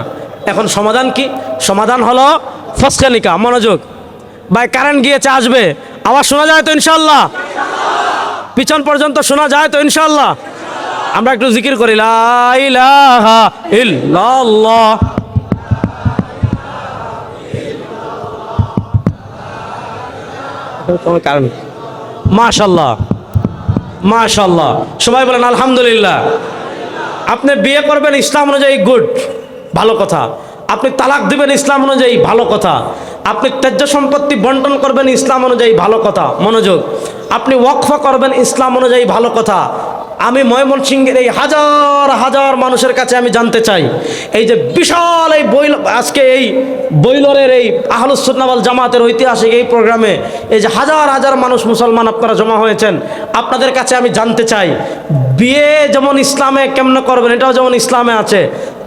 এখন সমাধান কি? সমাধান হলো ফসকে নিকাহ। মনোযোগ ভাই, কারেন্ট গিয়েছে, আসবে, আওয়াজ শোনা যায় তো ইনশাল্লাহ? পিছন পর্যন্ত শোনা যায় তো ইনশাল্লাহ? আমরা একটু জিকির করি, লা ইলাহা ইল্লাল্লাহ। কারণ মাশাআল্লাহ মাশাআল্লাহ, সবাই বলেন আলহামদুলিল্লাহ। আপনি বিয়ে করবেন ইসলাম অনুযায়ী, গুড, ভালো কথা। আপনি তালাক দিবেন ইসলাম অনুযায়ী, ভালো কথা। আপনি ত্যায্য সম্পত্তি বন্টন করবেন ইসলাম অনুযায়ী, ভালো কথা। মনোযোগ, আপনি ওয়াকফ করবেন ইসলাম অনুযায়ী, ভালো কথা। আমি ময়মনসিংহের এই হাজার হাজার মানুষের কাছে আমি জানতে চাই, এই যে বিশাল এই আজকে এই বৈলরের এই আহলুস সুন্নাহ ওয়াল জামাতের ঐতিহাসিক এই প্রোগ্রামে এই যে হাজার হাজার মানুষ মুসলমান আপনারা জমা হয়েছেন, আপনাদের কাছে আমি জানতে চাই, বিয়ে যেমন ইসলামে কেমনে করবেন এটাও যেমন ইসলামে আছে,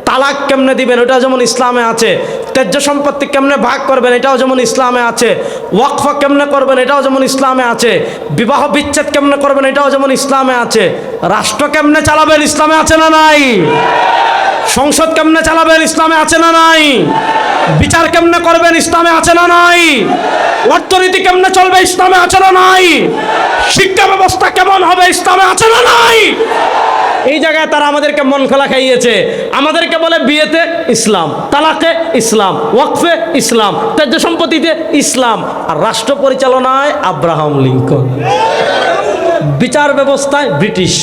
তালাক কেমনে দিবেন ওটাও যেমন ইসলামে আছে, ত্যায্য সম্পত্তি কেমনে ভাগ করবেন এটাও যেমন ইসলামে আছে, ওয়াকফ কেমনে করবেন এটাও যেমন ইসলামে আছে, বিবাহ বিচ্ছেদ কেমনে করবেন এটাও যেমন ইসলামে আছে, রাষ্ট্র কেমনে চালাবেন ইসলামে আছে না নাই, সংসদ কেমনে চালাবেন ইসলামে আছে না নাই, বিচার কেমনে করবেন ইসলামে আছে না নাই, অর্থনীতি কেমনে চলবে ইসলামে আছে না নাই, শিক্ষা ব্যবস্থা কেমন হবে ইসলামে আছে না নাই। এই জায়গায় তারা আমাদেরকে মন খেলা খাইয়েছে, আমাদেরকে বলে বিয়েতে ইসলাম, তালাকে ইসলাম, ওয়াকফে ইসলাম, ত্যায্য সম্পত্তিতে ইসলাম, আর রাষ্ট্র পরিচালনায় আব্রাহাম লিঙ্কন, বিচার ব্যবস্থায় ব্রিটিশ,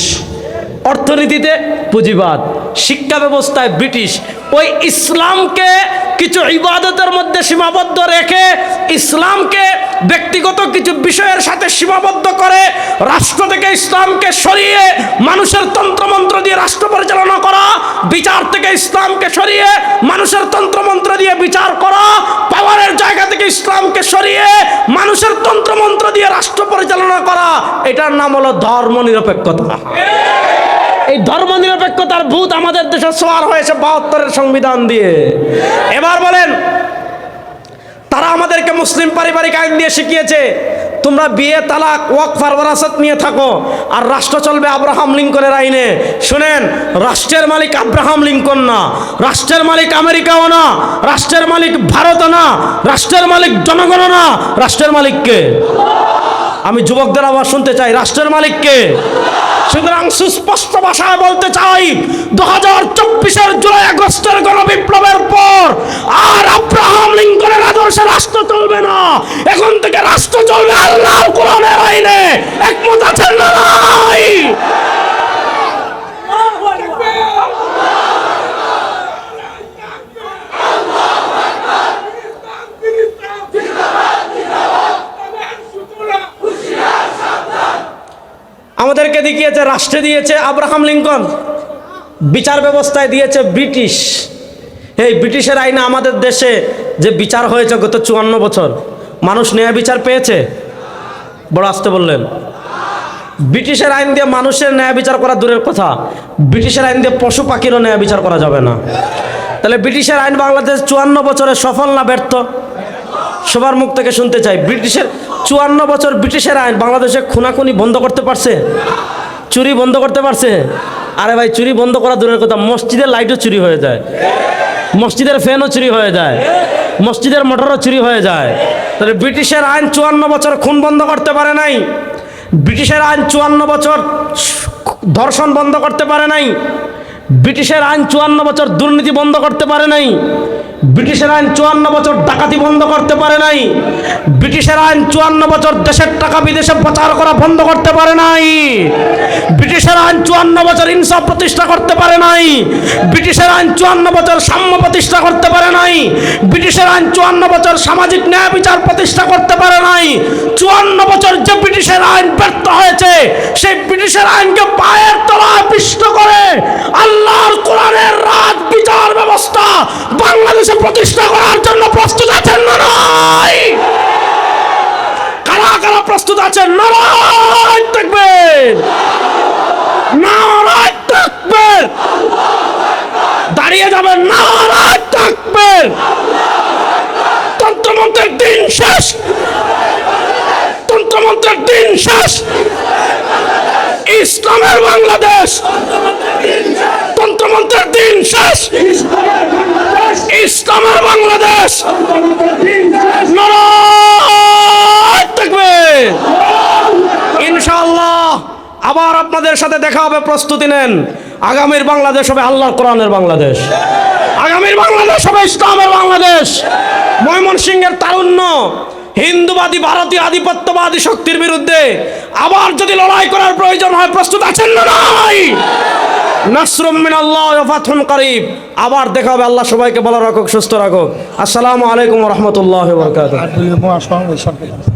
অর্থনীতিতে পুঁজিবাদ, শিক্ষা ব্যবস্থায় ব্রিটিশ। ওই ইসলামকে কিছু ইবাদতের মধ্যে সীমাবদ্ধ রেখে, ইসলামকে ব্যক্তিগত কিছু বিষয়ের সাথে সীমাবদ্ধ করে, রাষ্ট্র থেকে ইসলামকে সরিয়ে মানুষের তন্ত্রমন্ত্র দিয়ে রাষ্ট্র পরিচালনা করা, বিচার থেকে ইসলামকে সরিয়ে মানুষের তন্ত্রমন্ত্র দিয়ে বিচার করা, পাওয়ারের জায়গা থেকে ইসলামকে সরিয়ে মানুষের তন্ত্রমন্ত্র দিয়ে রাষ্ট্র পরিচালনা করা, এটার নাম হলো ধর্মনিরপেক্ষতা। এই ধর্মনিরপেক্ষতার ভূত আমাদের দেশে সওয়ার হয়েছে ৭২-এর সংবিধান দিয়ে। এবার বলেন, তারা আমাদেরকে মুসলিম পারিবারিক আইন দিয়ে শিখিয়েছে তোমরা বিয়ে, তালাক, ওয়াকফ আর ওয়ারাসাত নিয়ে থাকো, আর রাষ্ট্র চলবে আব্রাহাম লিঙ্কনের আইনে। শুনেন, রাষ্ট্রের মালিক আব্রাহাম লিঙ্কন না, রাষ্ট্রের মালিক আমেরিকাও না, রাষ্ট্রের মালিক ভারত না, রাষ্ট্রের মালিক জনগণ না, রাষ্ট্রের মালিককে আমি যুবকদের আওয়াজ শুনতে চাই, রাষ্ট্রের মালিককে। সুতরাং সুস্পষ্ট ভাষায় বলতে চাই, 2024-এর জুলাই আগস্টের গণবিপ্লবের পর আর আব্রাহাম লিঙ্কনের আদর্শে রাষ্ট্র চলবে না। এখন থেকে রাষ্ট্র চলবে আল্লাহর কোরআনের আইনে। একমত আছেন না নাই? আমাদেরকে দেখিয়েছে রাষ্ট্রে দিয়েছে আব্রাহাম লিঙ্কন, বিচার ব্যবস্থায় দিয়েছে ব্রিটিশ। এই ব্রিটিশের আইনে আমাদের দেশে যে বিচার হয়েছে গত 54 বছর, মানুষ ন্যায় বিচার পেয়েছে? বড় আসতে বললেন। ব্রিটিশের আইন দিয়ে মানুষের ন্যায় বিচার করা দূরের কথা, ব্রিটিশের আইন দিয়ে পশু পাখিরও ন্যায় বিচার করা যাবে না। তাহলে ব্রিটিশের আইন বাংলাদেশ 54 বছরে সফল না ব্যর্থ? সবার মুখ থেকে শুনতে চাই, ব্রিটিশের 54 বছর ব্রিটিশের আইন বাংলাদেশে খুনাখুনি বন্ধ করতে পারছে? চুরি বন্ধ করতে পারছে? আরে ভাই, চুরি বন্ধ করা দূরের কথা, মসজিদের লাইটও চুরি হয়ে যায়, মসজিদের ফ্যানও চুরি হয়ে যায়, মসজিদের মোটরও চুরি হয়ে যায়। তাহলে ব্রিটিশের আইন 54 বছর খুন বন্ধ করতে পারে নাই, ব্রিটিশের আইন 54 বছর ধর্ষণ বন্ধ করতে পারে নাই, ব্রিটিশের আইন 54 বছর দুর্নীতি বন্ধ করতে পারে নাই, ব্রিটিশের আইন 54 বছর ডাকাতি বন্ধ করতে পারে নাই, ব্রিটিশের আইন 54 বছর দেশের টাকা বিদেশে পাচার করা বন্ধ করতে পারে নাই, ব্রিটিশের আইন 54 বছর ইনসাফ প্রতিষ্ঠা করতে পারে নাই, ব্রিটিশের আইন 54 বছর সাম্য প্রতিষ্ঠা করতে পারে নাই, ব্রিটিশের আইন 54 বছর সামাজিক ন্যায় বিচার প্রতিষ্ঠা করতে পারে নাই। 54 বছর যে ব্রিটিশের আইন ব্যর্থ হয়েছে, সেই ব্রিটিশের আইনকে পায়ের তলায় পিষ্ট করে আল্লাহর কোরআনের রাজ বিচার ব্যবস্থা বাংলাদেশে প্রতিষ্ঠা করার জন্য প্রস্তুত আছেন না নাই? কারা কারা প্রস্তুত আছেন? নারায়ে তাকবীর, নারায়ে তাকবীর, দাঁড়িয়ে যাবেন, নারায়ে তাকবীর। তন্ত্রমন্ত্রের দিন শেষ, তন্ত্রমন্ত্রের দিন শেষ। ইসলামের বাংলাদেশ, তন্ত্রমন্ত্রের দিন শেষ। ইসলামের বাংলাদেশ, নারায়ে তাকবীর। ইনশাআল্লাহ আবার আপনাদের সাথে দেখা হবে, প্রস্তুতি নেন। আগামীর বাংলাদেশ হবে আল্লাহর কোরআনের বাংলাদেশ, আগামীর বাংলাদেশ হবে ইসলামের বাংলাদেশ। ময়মনসিংহের তারুণ্য হিন্দুবাদী ভারতীয় আধিপত্যবাদী শক্তির বিরুদ্ধে আবার যদি লড়াই করার প্রয়োজন হয়, প্রস্তুত আছেন না নাই? নাসরুম মিনাল্লাহ ওয়া ফাতহুন করিব। আবার দেখা হবে। আল্লাহ সবাইকে ভালো রাখুক, সুস্থ রাখুক। আসসালামু আলাইকুম ওয়া রাহমাতুল্লাহি ওয়া বারাকাতুহু।